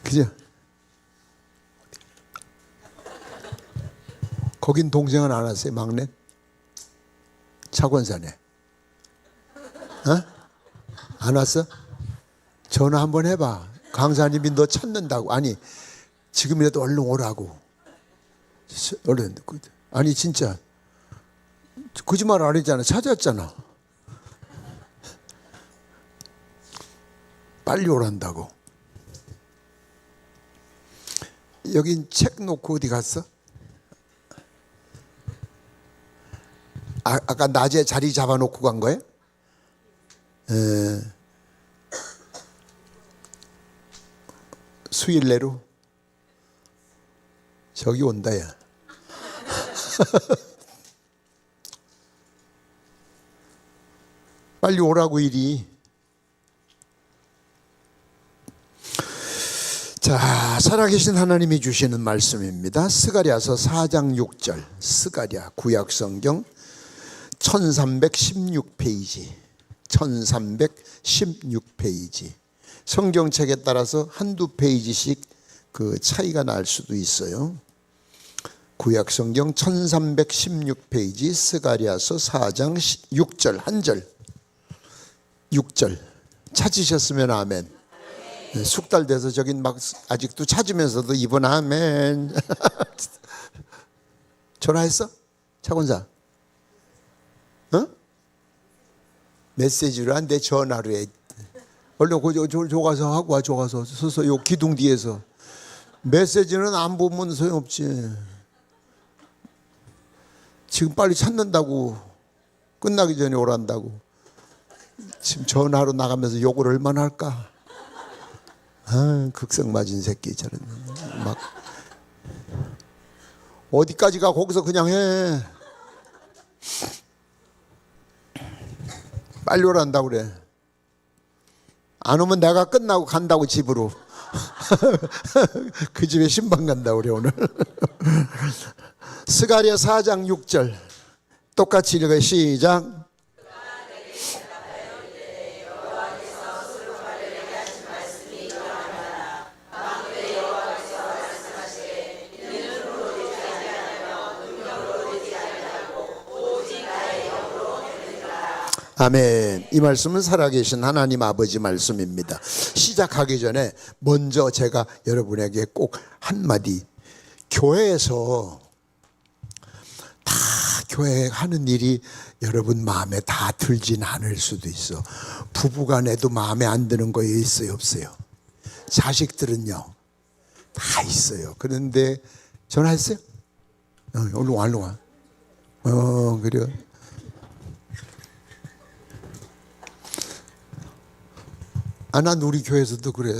그죠? 거긴 동생은 안 왔어요, 막내? 차권사네. 어? 안 왔어? 전화 한번 해봐. 강사님이 너 찾는다고. 아니, 지금이라도 얼른 오라고. 얼른. 아니, 진짜. 거짓말 안 했잖아. 찾았잖아. 빨리 오란다고. 여긴 책 놓고 어디 갔어? 아까 낮에 자리 잡아놓고 간 거예요? 수일 내로? 저기 온다 야. 빨리 오라고 이리. 자, 살아계신 하나님이 주시는 말씀입니다. 스가랴서 4장 6절. 스가랴 구약성경 1316페이지. 1316페이지. 성경책에 따라서 한두 페이지씩 그 차이가 날 수도 있어요. 구약성경 1316페이지 스가랴서 4장 6절 한 절. 6절 찾으셨으면 아멘. 네, 숙달돼서 저긴 막 아직도 찾으면서도 이번 아멘. 전화했어? 차권사? 어? 메시지로 안 돼, 전화로 해. 얼른 저 가서 하고 와. 저 가서 서서 요 기둥 뒤에서. 메시지는 안 보면 소용없지. 지금 빨리 찾는다고. 끝나기 전에 오란다고. 지금 전화로 나가면서 욕을 얼마나 할까? 아, 극성맞은 새끼 저런. 막 어디까지 가? 거기서 그냥 해. 빨리 오란다고 그래. 안 오면 내가 끝나고 간다고 집으로. 그 집에 신방 간다고 그래 오늘. 스가랴 4장 6절 똑같이 읽어요. 시작. 아멘. 이 말씀은 살아계신 하나님 아버지 말씀입니다. 시작하기 전에 먼저 제가 여러분에게 꼭 한마디. 교회에서 다 교회 하는 일이 여러분 마음에 다 들진 않을 수도 있어. 부부간에도 마음에 안 드는 거 있어요, 없어요? 자식들은요 다 있어요. 그런데 전화했어요? 얼른 와, 얼른 와. 그래요. 난 우리 교회에서도 그래.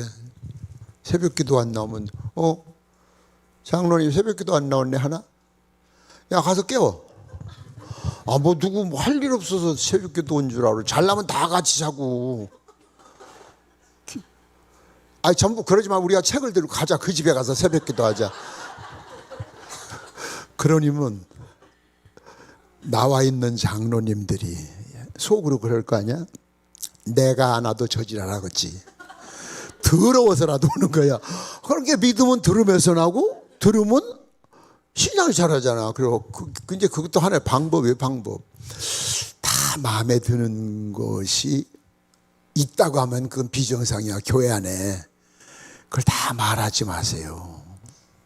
새벽기도 안 나오면 장로님 새벽기도 안 나왔네 하나? 야 가서 깨워. 뭐 누구 할 일 없어서 새벽기도 온 줄 알아. 잘나면 다 같이 자고. 전부 그러지 마. 우리가 책을 들고 가자. 그 집에 가서 새벽기도 하자. 그러니면 나와 있는 장로님들이 속으로 그럴 거 아니야? 내가 안 와도 저질 안 하겠지. 더러워서라도 오는 거야. 그렇게 믿으면 들으면서 나고 들으면 신앙이 잘하잖아. 그리고 이제 그것도 하나의 방법이에요. 방법. 다 마음에 드는 것이 있다고 하면 그건 비정상이야. 교회 안에. 그걸 다 말하지 마세요.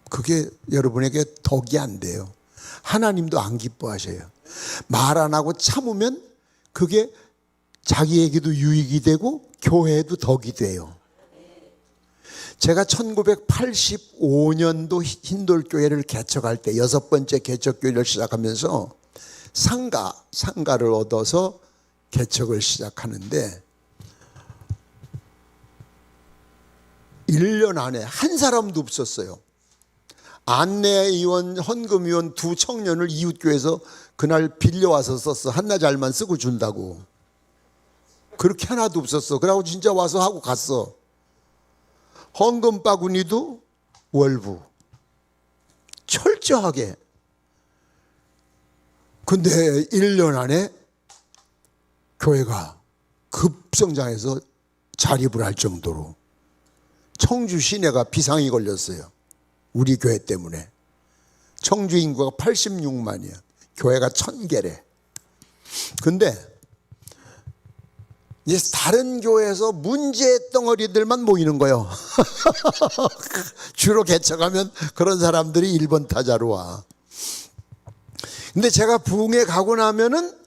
그게 여러분에게 덕이 안 돼요. 하나님도 안 기뻐하셔요. 말 안 하고 참으면 그게 자기에게도 유익이 되고 교회에도 덕이 돼요. 제가 1985년도 흰돌교회를 개척할 때 6번째 개척교회를 시작하면서 상가를 얻어서 개척을 시작하는데 1년 안에 한 사람도 없었어요. 안내위원, 헌금위원 두 청년을 이웃교회에서 그날 빌려와서 썼어. 한나절만 쓰고 준다고. 그렇게 하나도 없었어. 그러고 진짜 와서 하고 갔어. 헌금 바구니도 월부. 철저하게. 근데 1년 안에 교회가 급성장해서 자립을 할 정도로 청주 시내가 비상이 걸렸어요. 우리 교회 때문에. 청주 인구가 86만이야. 교회가 1000개래. 근데 이제 다른 교회에서 문제 덩어리들만 모이는 거예요. 주로 개척하면 그런 사람들이 1번 타자로 와. 근데 제가 부흥에 가고 나면은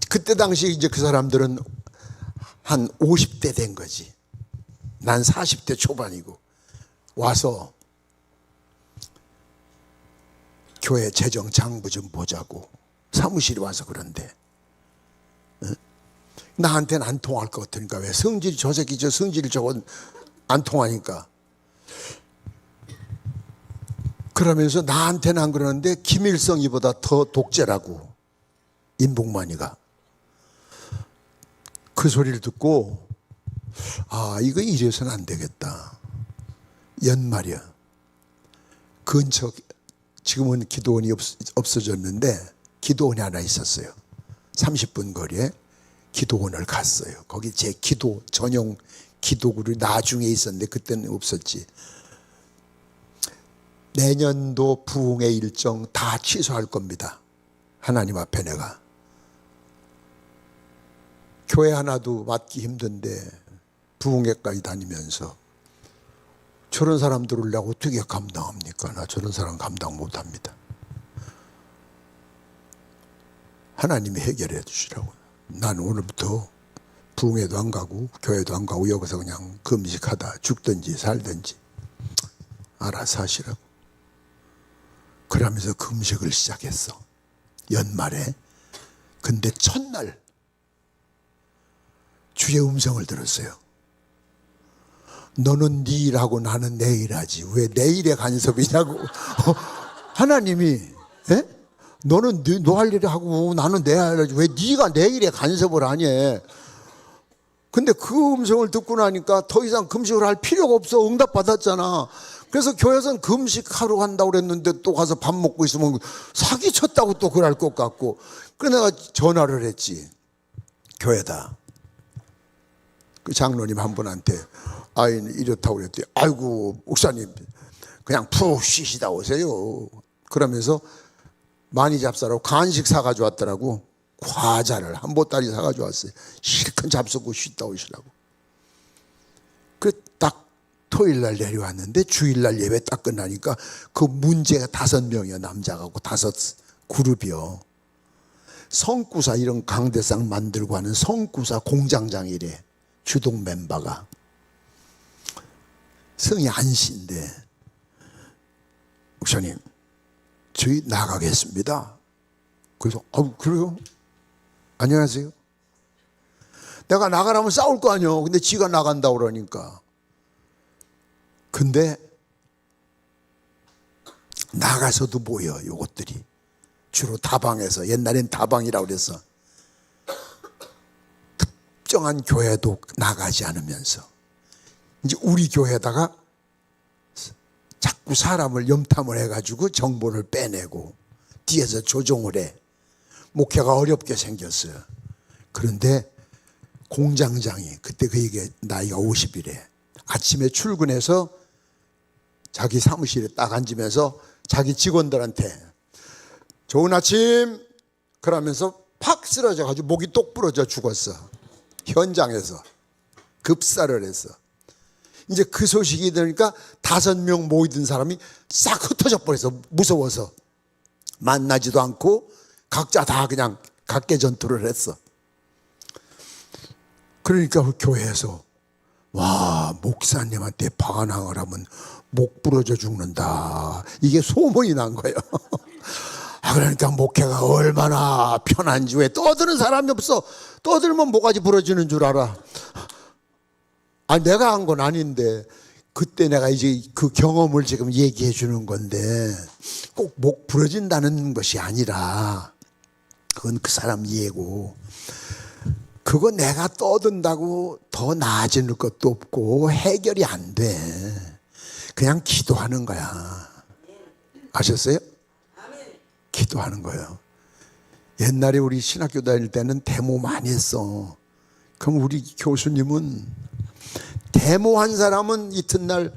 그때 당시 이제 그 사람들은 한 50대 된 거지. 난 40대 초반이고 와서 교회 재정 장부 좀 보자고 사무실에 와서 그런데 나한테는 안 통할 것 같으니까 왜 성질이 저 새끼 저 성질이 저건 안 통하니까 그러면서 나한테는 안 그러는데 김일성이보다 더 독재라고 임봉만이가 그 소리를 듣고 아 이거 이래서는 안 되겠다. 연말이야. 근처 지금은 기도원이 없어졌는데 기도원이 하나 있었어요. 30분 거리에 기도원을 갔어요. 거기 제 기도 전용 기도구를 나중에 있었는데 그때는 없었지. 내년도 부흥의 일정 다 취소할 겁니다. 하나님 앞에 내가. 교회 하나도 맡기 힘든데 부흥회까지 다니면서 저런 사람들을 내가 어떻게 감당합니까? 나 저런 사람 감당 못합니다. 하나님이 해결해 주시라고. 난 오늘부터 부흥회도 안 가고 교회도 안 가고 여기서 그냥 금식하다 죽든지 살든지 알아서 하시라고. 그러면서 금식을 시작했어. 연말에. 근데 첫날 주의 음성을 들었어요. 너는 네 일하고 나는 내 일하지. 왜 내 일에 간섭이냐고. 하나님이 에? 너는 너 할 일을 하고 나는 내 할 일을 하지. 왜 네가 내 일에 간섭을 하냐. 근데 그 음성을 듣고 나니까 더 이상 금식을 할 필요가 없어. 응답받았잖아. 그래서 교회에서는 금식하러 간다고 그랬는데 또 가서 밥 먹고 있으면 사기쳤다고 또 그럴 것 같고. 그래서 내가 전화를 했지. 교회다. 그 장로님 한 분한테 이렇다고 그랬더니 아이고 목사님 그냥 푹 쉬시다 오세요. 그러면서 많이 잡사라고 간식 사가지고 왔더라고. 과자를 한 보따리 사가지고 왔어요. 실컷 잡수고 쉬다 오시라고. 그 딱 토요일날 내려왔는데 주일날 예배 딱 끝나니까 그 문제가 5명이야. 남자가고 5 그룹이요. 성구사 이런 강대상 만들고 하는 성구사 공장장이래. 주동 멤버가. 성이 안씨인데 목사님 저희 나가겠습니다. 그래서 그래요? 안녕하세요. 내가 나가라면 싸울 거 아니야. 근데 지가 나간다고 그러니까. 근데 나가서도 모여 요것들이. 주로 다방에서. 옛날엔 다방이라고 그래서 특정한 교회도 나가지 않으면서 이제 우리 교회에다가 자꾸 사람을 염탐을 해가지고 정보를 빼내고 뒤에서 조종을 해. 목회가 어렵게 생겼어요. 그런데 공장장이 그때 그 얘기 나이가 50이래. 아침에 출근해서 자기 사무실에 딱 앉으면서 자기 직원들한테 좋은 아침 그러면서 팍 쓰러져가지고 목이 똑 부러져 죽었어. 현장에서 급사를 했어. 이제 그 소식이 들으니까 5명 모이던 사람이 싹 흩어져 버려서 무서워서 만나지도 않고 각자 다 그냥 각계 전투를 했어. 그러니까 그 교회에서 와 목사님한테 반항을 하면 목 부러져 죽는다. 이게 소문이 난 거예요. 그러니까 목회가 얼마나 편한지. 왜 떠드는 사람이 없어. 떠들면 뭐가지 부러지는 줄 알아. 내가 한 건 아닌데 그때 내가 이제 그 경험을 지금 얘기해 주는 건데 꼭 목 부러진다는 것이 아니라 그건 그 사람 이해고 그거 내가 떠든다고 더 나아질 것도 없고 해결이 안 돼. 그냥 기도하는 거야. 아셨어요? 기도하는 거예요. 옛날에 우리 신학교 다닐 때는 데모 많이 했어. 그럼 우리 교수님은 데모한 사람은 이튿날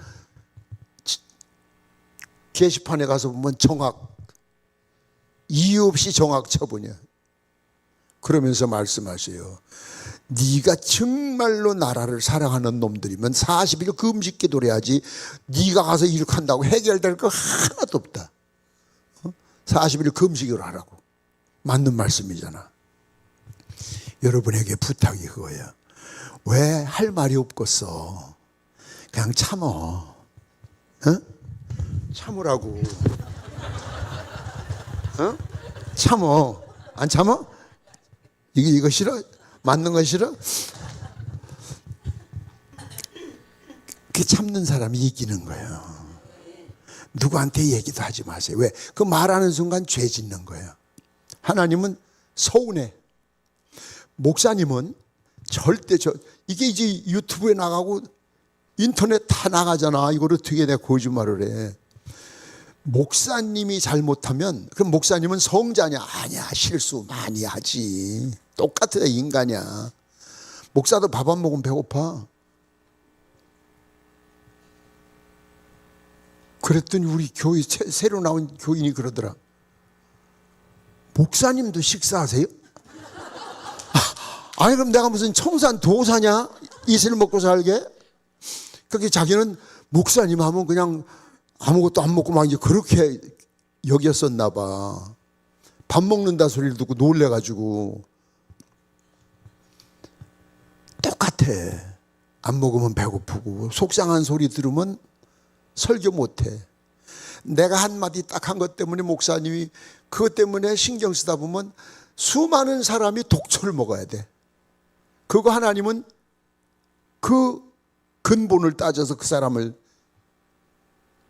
게시판에 가서 보면 정학, 이유 없이 정학 처분이야. 그러면서 말씀하세요. 네가 정말로 나라를 사랑하는 놈들이면 40일 금식 기도를 해야지 네가 가서 이렇게 한다고 해결될 거 하나도 없다. 40일 금식을 하라고. 맞는 말씀이잖아. 여러분에게 부탁이 그거야. 왜 할 말이 없겠어? 그냥 참어. 어? 참으라고. 어? 참어. 안 참어? 이거 싫어? 맞는 건 싫어? 그 참는 사람이 이기는 거예요. 누구한테 얘기도 하지 마세요. 왜? 그 말하는 순간 죄 짓는 거예요. 하나님은 서운해. 목사님은 절대 이게 이제 유튜브에 나가고 인터넷 다 나가잖아. 이걸 어떻게 내가 거짓말을 해. 목사님이 잘못하면 그럼 목사님은 성자냐? 아니야. 실수 많이 하지. 똑같아. 인간이야. 목사도 밥 안 먹으면 배고파. 그랬더니 우리 교회 새로 나온 교인이 그러더라. 목사님도 식사하세요? 아니 그럼 내가 무슨 청산 도사냐? 이슬 먹고 살게? 그렇게 자기는 목사님 하면 그냥 아무것도 안 먹고 막 이제 그렇게 여겼었나 봐. 밥 먹는다 소리를 듣고 놀래가지고. 똑같아. 안 먹으면 배고프고 속상한 소리 들으면 설교 못해. 내가 한마디 딱 한 것 때문에 목사님이 그것 때문에 신경 쓰다 보면 수많은 사람이 독초를 먹어야 돼. 그거 하나님은 그 근본을 따져서 그 사람을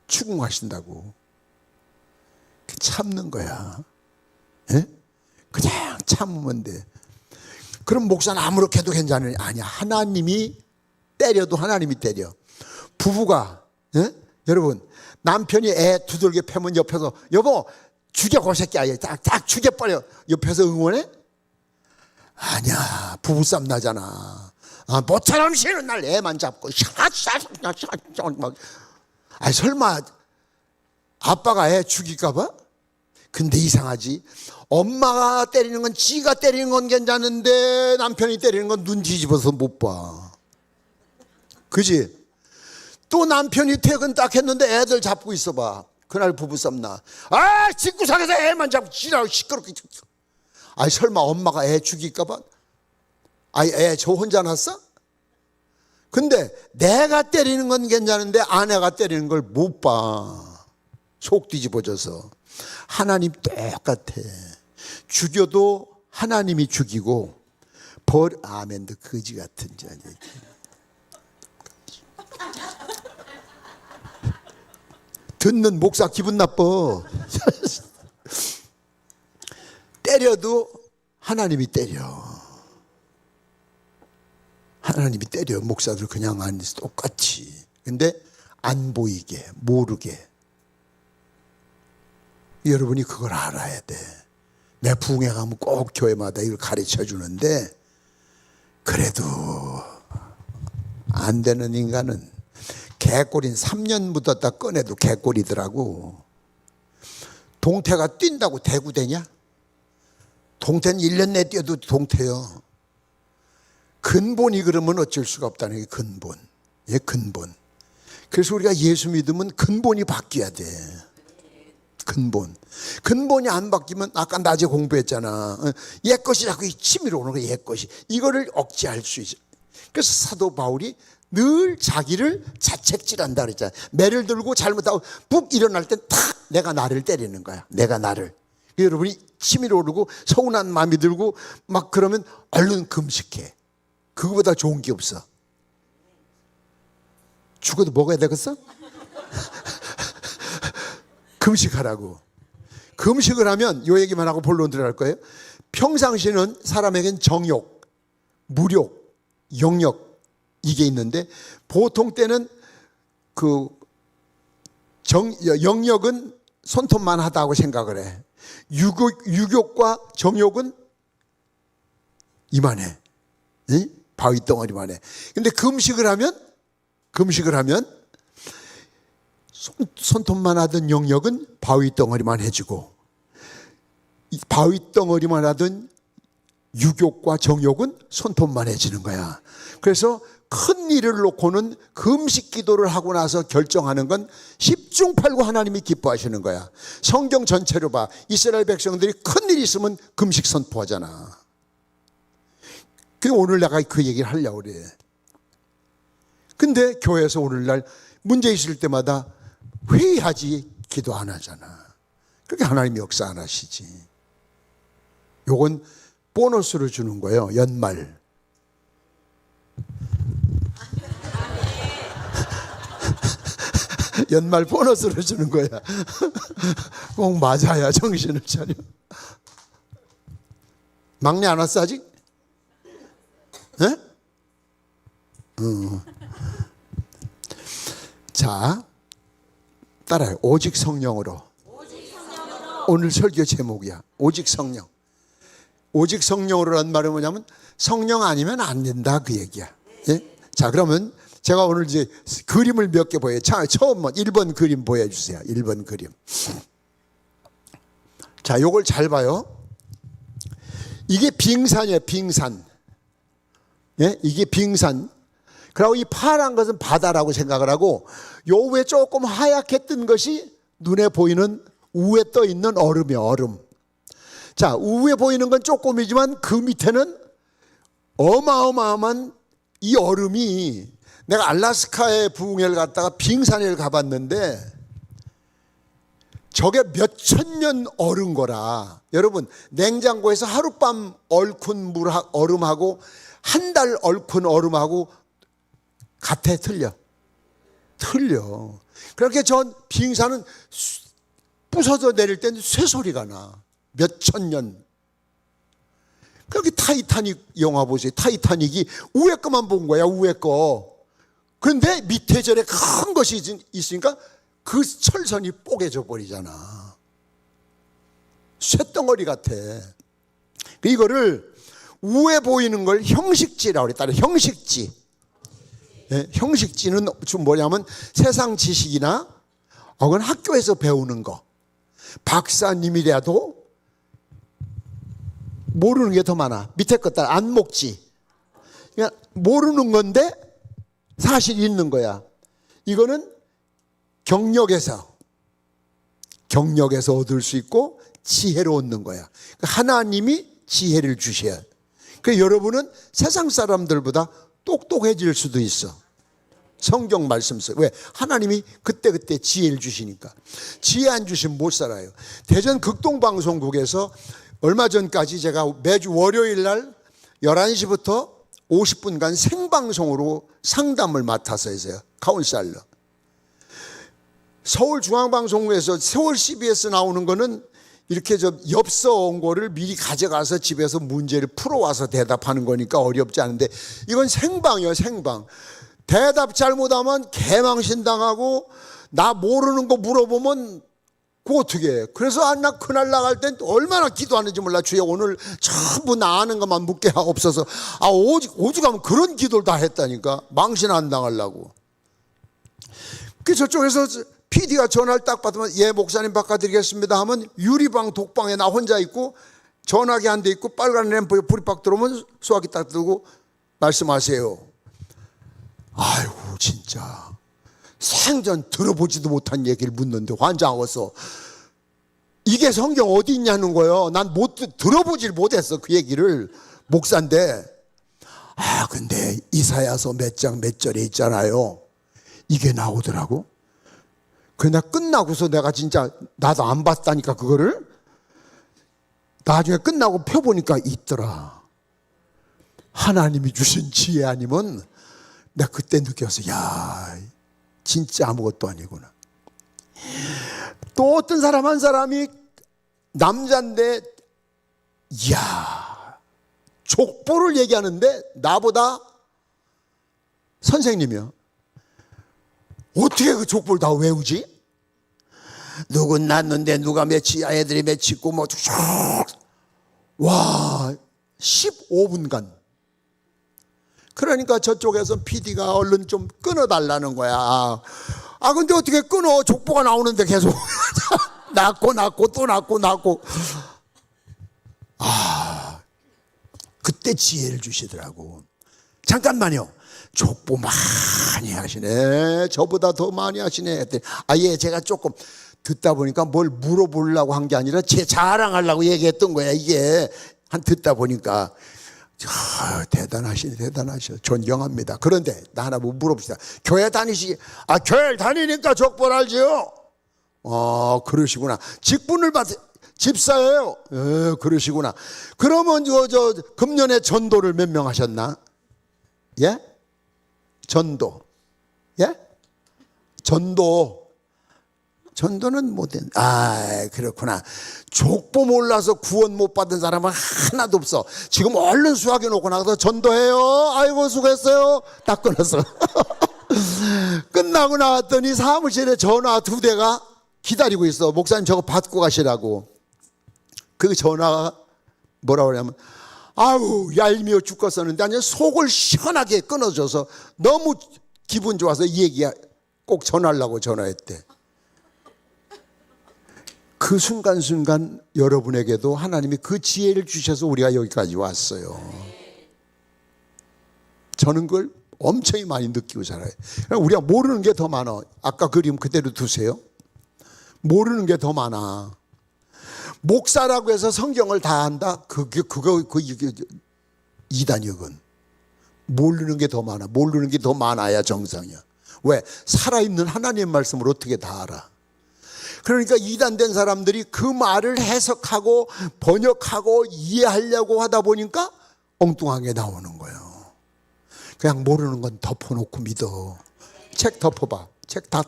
추궁하신다고. 참는 거야. 예? 그냥 참으면 돼. 그럼 목사는 아무렇게도 괜찮으니 아니야. 하나님이 때려도 하나님이 때려. 부부가 예? 여러분 남편이 애 두들겨 패면 옆에서 여보 죽여 그 새끼 아예 딱 죽여버려. 옆에서 응원해? 아니야. 부부싸움 나잖아. 모처럼 쉬는 날 애만 잡고 아니 설마 아빠가 애 죽일까 봐? 근데 이상하지. 엄마가 때리는 건 지가 때리는 건 괜찮은데 남편이 때리는 건 눈 뒤집어서 못 봐. 그지? 또 남편이 퇴근 딱 했는데 애들 잡고 있어봐. 그날 부부싸움 나. 집구석에서 애만 잡고 지라고 시끄럽게. 아니 설마 엄마가 애 죽일까 봐? 아니 애 저 혼자 낳았어? 근데 내가 때리는 건 괜찮은데 아내가 때리는 걸 못 봐. 속 뒤집어져서. 하나님 똑같아. 죽여도 하나님이 죽이고 아멘도 거지 같은 자니. 듣는 목사 기분 나빠. 때려도 하나님이 때려. 하나님이 때려. 목사들 그냥 안 똑같이. 근데 안 보이게 모르게. 여러분이 그걸 알아야 돼. 내 부흥회 가면 꼭 교회마다 이걸 가르쳐 주는데 그래도 안 되는 인간은 개꼬리는 3년 묻었다 꺼내도 개꼬리더라고. 동태가 뛴다고 대구 되냐? 동태는 1년 내 뛰어도 동태요. 근본이 그러면 어쩔 수가 없다는 게 근본. 예, 근본. 그래서 우리가 예수 믿으면 근본이 바뀌어야 돼. 근본이 안 바뀌면 아까 낮에 공부했잖아. 옛 것이 자꾸 치밀어 오는 거야. 옛 것이. 이거를 억제할 수 있어. 그래서 사도 바울이 늘 자기를 자책질한다 그랬잖아. 매를 들고 잘못하고 푹 일어날 땐 탁 내가 나를 때리는 거야. 내가 나를. 여러분이 치밀어 오르고 서운한 마음이 들고 막 그러면 얼른 금식해. 그거보다 좋은 게 없어. 죽어도 먹어야 되겠어? 금식하라고. 금식을 하면 요 얘기만 하고 본론 들어갈 거예요. 평상시는 사람에겐 정욕, 무욕, 영욕 이게 있는데 보통 때는 그 영욕은 손톱만 하다고 생각을 해. 유욕과 정욕은 이만해. 바위 덩어리만 해. 근데 금식을 하면 금식을 하면 손톱만 하던 영역은 바위 덩어리만 해지고, 바위 덩어리만 하던 유욕과 정욕은 손톱만 해지는 거야. 그래서 큰 일을 놓고는 금식 기도를 하고 나서 결정하는 건 십중팔구 하나님이 기뻐하시는 거야. 성경 전체로 봐. 이스라엘 백성들이 큰 일이 있으면 금식 선포하잖아. 오늘 내가 그 얘기를 하려고 그래. 근데 교회에서 오늘날 문제 있을 때마다 회의하지 기도 안 하잖아. 그렇게 하나님이 역사 안 하시지. 요건 보너스로 주는 거예요. 연말. 연말 보너스로 주는 거야. 꼭 맞아야 정신을 차려. 막내 안 왔어 아직? 네? 자, 따라요. 오직 성령으로. 오늘 설교 제목이야. 오직 성령. 오직 성령으로란 말은 뭐냐면 성령 아니면 안 된다 그 얘기야. 예? 자, 그러면 제가 오늘 이제 그림을 몇 개 보여요. 자, 처음 1번 그림 보여주세요. 1번 그림. 자, 요걸 잘 봐요. 이게 빙산이에요. 빙산. 예? 이게 빙산. 그리고 이 파란 것은 바다라고 생각을 하고, 요 위에 조금 하얗게 뜬 것이 눈에 보이는 위에 떠 있는 얼음이에요. 얼음. 자, 위에 보이는 건 조금이지만 그 밑에는 어마어마한 이 얼음이, 내가 알래스카의 부흥회를 갔다가 빙산을 가봤는데 저게 몇천 년 얼은 거라. 여러분, 냉장고에서 하룻밤 얼큰 얼음하고 한 달 얼큰 얼음하고 같아? 틀려? 틀려. 그렇게 전 빙산은 부서져 내릴 때는 쇠소리가 나. 몇천 년. 그렇게 타이타닉 영화 보세요. 타이타닉이 위에 거만 본 거야. 위에 거. 그런데 밑에 저래 큰 것이 있으니까 그 철선이 뽀개져 버리잖아. 쇳덩어리 같아. 이거를 위에 보이는 걸 형식지라고 그랬다. 형식지. 예, 형식지는 좀 뭐냐면 세상 지식이나 혹은 학교에서 배우는 거. 박사님이라도 모르는 게 더 많아. 밑에 것들 안 먹지. 그러니까 모르는 건데 사실 있는 거야. 이거는 경력에서 얻을 수 있고 지혜로 얻는 거야. 하나님이 지혜를 주셔야. 그러니까 여러분은 세상 사람들보다 똑똑해질 수도 있어. 성경 말씀 써. 왜? 하나님이 그때그때 지혜를 주시니까. 지혜 안 주시면 못 살아요. 대전 극동방송국에서 얼마 전까지 제가 매주 월요일 날 11시부터 50분간 생방송으로 상담을 맡아서 했어요. 카운셀러. 서울중앙방송국에서 서울 CBS 나오는 거는 이렇게 엽서 온 거를 미리 가져가서 집에서 문제를 풀어와서 대답하는 거니까 어렵지 않은데, 이건 생방이에요. 생방. 대답 잘못하면 개망신당하고, 나 모르는 거 물어보면 그거 어떻게 해. 그래서 나 그날 나갈 땐 얼마나 기도하는지 몰라. 주여 오늘 전부 나 아는 것만 묻게 없어서, 오죽하면 그런 기도를 다 했다니까. 망신 안 당하려고. 그 저쪽에서 PD가 전화를 딱 받으면, 예, 목사님 바꿔드리겠습니다 하면 유리방 독방에 나 혼자 있고 전화기 한 대 있고 빨간 램프에 불이 빡 들어오면 수화기 딱 들고 말씀하세요. 아이고 진짜 생전 들어보지도 못한 얘기를 묻는데 환장하고서 이게 성경 어디 있냐는 거예요. 난 들어보질 못했어 그 얘기를. 목사인데. 근데 이사야서 몇 장 몇 절에 있잖아요. 이게 나오더라고. 그나 끝나고서 내가 진짜 나도 안 봤다니까 그거를. 나중에 끝나고 펴보니까 있더라. 하나님이 주신 지혜 아니면 내가 그때 느꼈어. 야, 진짜 아무것도 아니구나. 또 어떤 사람 한 사람이 남자인데, 이야, 족보를 얘기하는데 나보다 선생님이요. 어떻게 그 족보를 다 외우지? 누군 낳는데 누가 며칠, 애들이 며칠 있고 뭐 와, 15분간 그러니까 저쪽에서 PD가 얼른 좀 끊어달라는 거야. 근데 어떻게 끊어? 족보가 나오는데 계속 낳고 또 낳고. 그때 지혜를 주시더라고. 잠깐만요. 족보 많이 하시네. 저보다 더 많이 하시네. 했더니 예, 제가 조금 듣다 보니까 뭘 물어보려고 한 게 아니라 제 자랑하려고 얘기했던 거야. 이게 듣다 보니까 대단하시네. 존경합니다. 그런데 나 하나 물어봅시다. 교회 다니시기 교회를 다니니까 족보를 알지요? 그러시구나. 직분을 받으 집사예요. 그러시구나. 그러면 저 금년에 전도를 몇 명 하셨나? 예? 전도. 예? 전도는 못했. 그렇구나. 족보 몰라서 구원 못 받은 사람은 하나도 없어. 지금 얼른 수학해 놓고 나가서 전도해요. 아이고 수고했어요. 다 끊었어. 끝나고 나왔더니 사무실에 전화 2대가 기다리고 있어. 목사님 저거 받고 가시라고. 그 전화가 뭐라고 하냐면 얄미워 죽겠었는데 아니 속을 시원하게 끊어줘서 너무 기분 좋아서 이 얘기야. 꼭 전하려고 전화했대. 그 순간순간 여러분에게도 하나님이 그 지혜를 주셔서 우리가 여기까지 왔어요. 저는 그걸 엄청 많이 느끼고 살아요. 우리가 모르는 게 더 많아. 아까 그림 그대로 두세요. 모르는 게 더 많아. 목사라고 해서 성경을 다 안다? 그거 이단이야. 그건 모르는 게 더 많아. 모르는 게 더 많아야 정상이야. 왜? 살아있는 하나님의 말씀을 어떻게 다 알아? 그러니까 이단된 사람들이 그 말을 해석하고 번역하고 이해하려고 하다 보니까 엉뚱하게 나오는 거예요. 그냥 모르는 건 덮어놓고 믿어. 책 덮어봐. 책 다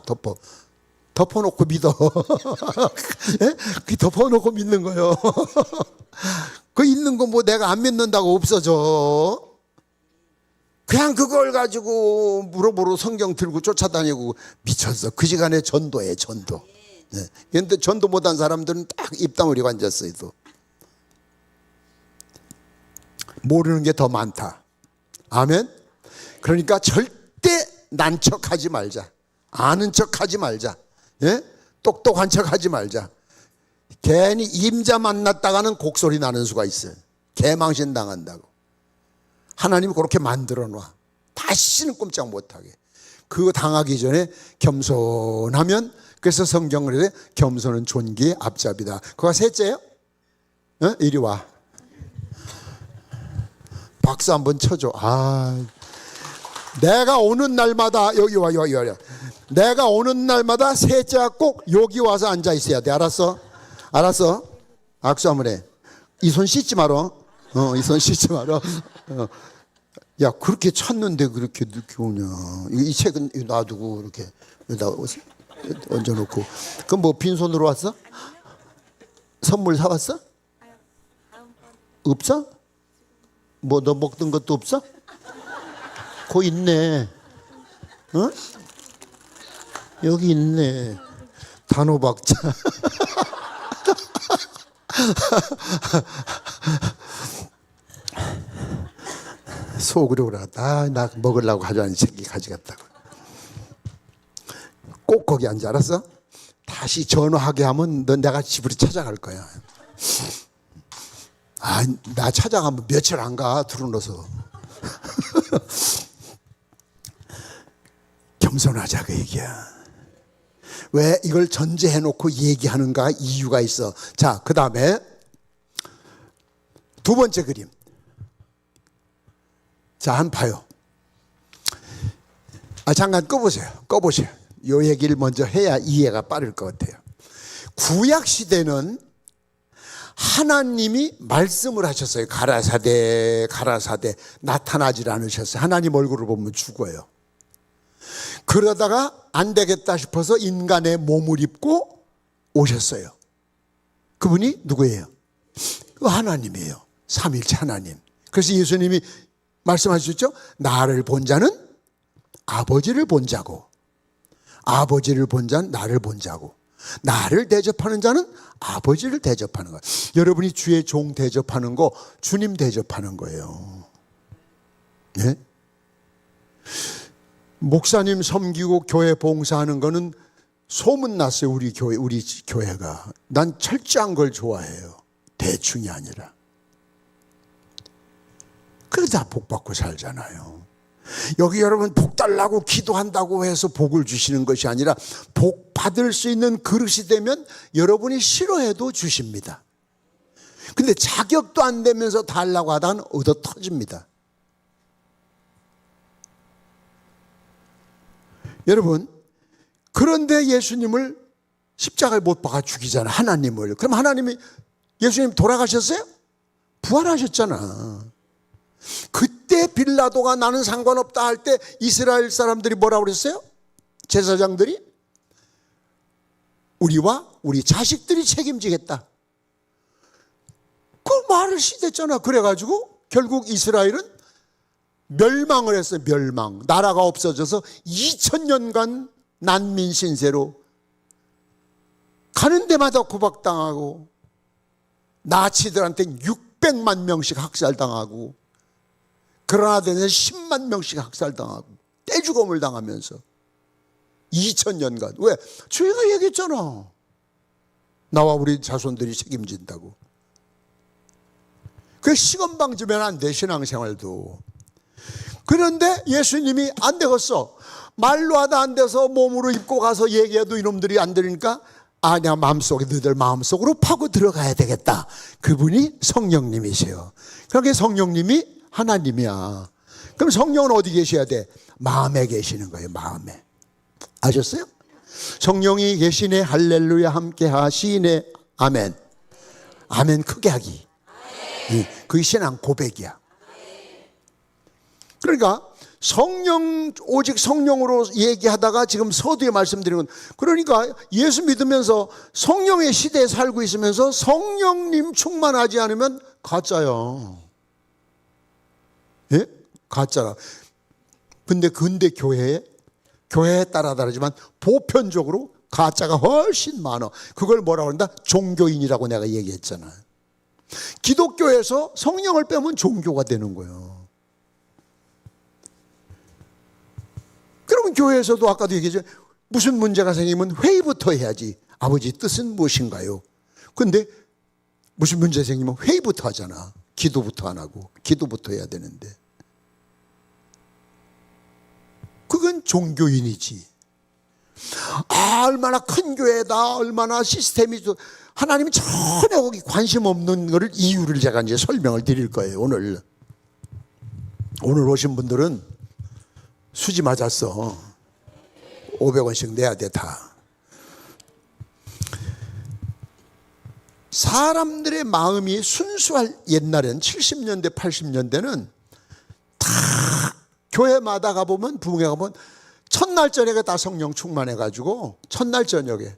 덮어놓고 믿어. 예? 그 덮어놓고 믿는 거예요. 그 있는 거 뭐 내가 안 믿는다고 없어져. 그냥 그걸 가지고 물어보러 성경 들고 쫓아다니고 미쳤어. 그 시간에 전도해, 전도. 네. 그런데 전도 못한 사람들은 딱 입다물이 앉았어요. 또. 모르는 게 더 많다. 아멘. 그러니까 절대 난 척하지 말자. 아는 척하지 말자. 예? 똑똑한 척하지 말자. 괜히 임자 만났다가는 곡소리 나는 수가 있어요. 개망신 당한다고. 하나님이 그렇게 만들어 놔. 다시는 꼼짝 못하게. 그거 당하기 전에 겸손하면, 그래서 성경을 해 겸손은 존귀의 앞잡이다. 그거 셋째요? 이리 와. 박수 한번 쳐줘. 내가 오는 날마다 여기 와. 내가 오는 날마다 셋째가 꼭 여기 와서 앉아 있어야 돼. 알았어? 악수 한번 해. 이 손 씻지 마라. 이 손 씻지 마라. 야, 그렇게 쳤는데 그렇게 늦게 오냐. 이 책은 놔두고 이렇게 여기다 얹어놓고. 그럼 뭐 빈손으로 왔어? 선물 사왔어? 없어? 뭐 너 먹던 것도 없어? 거 있네. 여기 있네. 단호박자. 속으로 그러다. 나 먹으려고 가져왔는 새끼 가져갔다고. 꼭 거기 앉아. 알았어? 다시 전화하게 하면 넌 내가 집으로 찾아갈 거야. 나 찾아가면 며칠 안 가. 들어놓아서. 겸손하자 그 얘기야. 왜 이걸 전제해놓고 얘기하는가? 이유가 있어. 자, 그 다음에 두 번째 그림. 자, 한번 봐요. 잠깐 꺼보세요. 이 얘기를 먼저 해야 이해가 빠를 것 같아요. 구약 시대는 하나님이 말씀을 하셨어요. 가라사대 나타나질 않으셨어요. 하나님 얼굴을 보면 죽어요. 그러다가 안 되겠다 싶어서 인간의 몸을 입고 오셨어요. 그분이 누구예요? 그 하나님이에요. 삼일체 하나님. 그래서 예수님이 말씀하셨죠? 나를 본 자는 아버지를 본 자고, 아버지를 본 자는 나를 본 자고, 나를 대접하는 자는 아버지를 대접하는 거예요. 여러분이 주의 종 대접하는 거 주님 대접하는 거예요. 네? 목사님 섬기고 교회 봉사하는 거는 소문났어요. 우리 교회가. 난 철저한 걸 좋아해요. 대충이 아니라. 그러다 복 받고 살잖아요. 여기 여러분 복 달라고 기도한다고 해서 복을 주시는 것이 아니라 복 받을 수 있는 그릇이 되면 여러분이 싫어해도 주십니다. 근데 자격도 안 되면서 달라고 하다가는 얻어 터집니다. 여러분, 그런데 예수님을 십자가에 못 박아 죽이잖아. 하나님을. 그럼 하나님이, 예수님 돌아가셨어요? 부활하셨잖아. 그때 빌라도가 나는 상관없다 할 때 이스라엘 사람들이 뭐라고 그랬어요? 제사장들이 우리와 우리 자식들이 책임지겠다. 그 말을 시댔잖아. 그래가지고 결국 이스라엘은 멸망을 했어요. 멸망. 나라가 없어져서 2000년간 난민 신세로 가는 데마다 구박당하고 나치들한테 600만 명씩 학살당하고 그라나다에서 10만 명씩 학살당하고 떼죽음을 당하면서 2000년간. 왜? 주희가 얘기했잖아. 나와 우리 자손들이 책임진다고. 그 시건방지면 안 돼, 신앙생활도. 그런데 예수님이 안 되겠어. 말로 하다 안 돼서 몸으로 입고 가서 얘기해도 이놈들이 안 들으니까 아니야, 마음속에 너희들 마음속으로 파고 들어가야 되겠다. 그분이 성령님이세요. 그러니까 성령님이 하나님이야. 그럼 성령은 어디 계셔야 돼? 마음에 계시는 거예요. 마음에. 아셨어요? 성령이 계시네. 할렐루야. 함께 하시네. 아멘. 아멘 크게 하기. 그게 신앙 고백이야. 그러니까 성령, 오직 성령으로 얘기하다가 지금 서두에 말씀드리는 건, 그러니까 예수 믿으면서 성령의 시대에 살고 있으면서 성령님 충만하지 않으면 가짜야. 예? 가짜라. 근데 교회에 따라 다르지만 보편적으로 가짜가 훨씬 많아. 그걸 뭐라고 한다? 종교인이라고 내가 얘기했잖아. 기독교에서 성령을 빼면 종교가 되는 거예요. 그러면 교회에서도 아까도 얘기했죠. 무슨 문제가 생기면 회의부터 해야지. 아버지 뜻은 무엇인가요? 근데 무슨 문제 생기면 회의부터 하잖아. 기도부터 안 하고. 기도부터 해야 되는데. 그건 종교인이지. 아, 얼마나 큰 교회다. 얼마나 시스템이 좋. 하나님이 전혀 거기 관심 없는 거를 이유를 제가 이제 설명을 드릴 거예요. 오늘 오신 분들은 수지 맞았어. 500원씩 내야 돼 다. 사람들의 마음이 순수할 옛날엔 70년대 80년대는 다 교회마다 가보면 부흥회 가보면 첫날 저녁에 다 성령 충만해가지고 첫날 저녁에.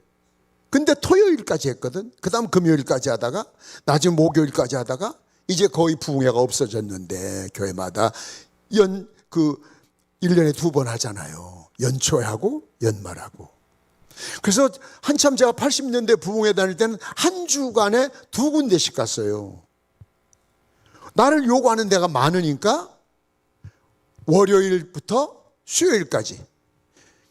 근데 토요일까지 했거든. 그 다음 금요일까지 하다가 나중에 목요일까지 하다가 이제 거의 부흥회가 없어졌는데 교회마다 1년에 2번 하잖아요. 연초하고 연말하고. 그래서 한참 제가 80년대 부흥회 다닐 때는 한 주간에 2군데씩 갔어요. 나를 요구하는 데가 많으니까 월요일부터 수요일까지.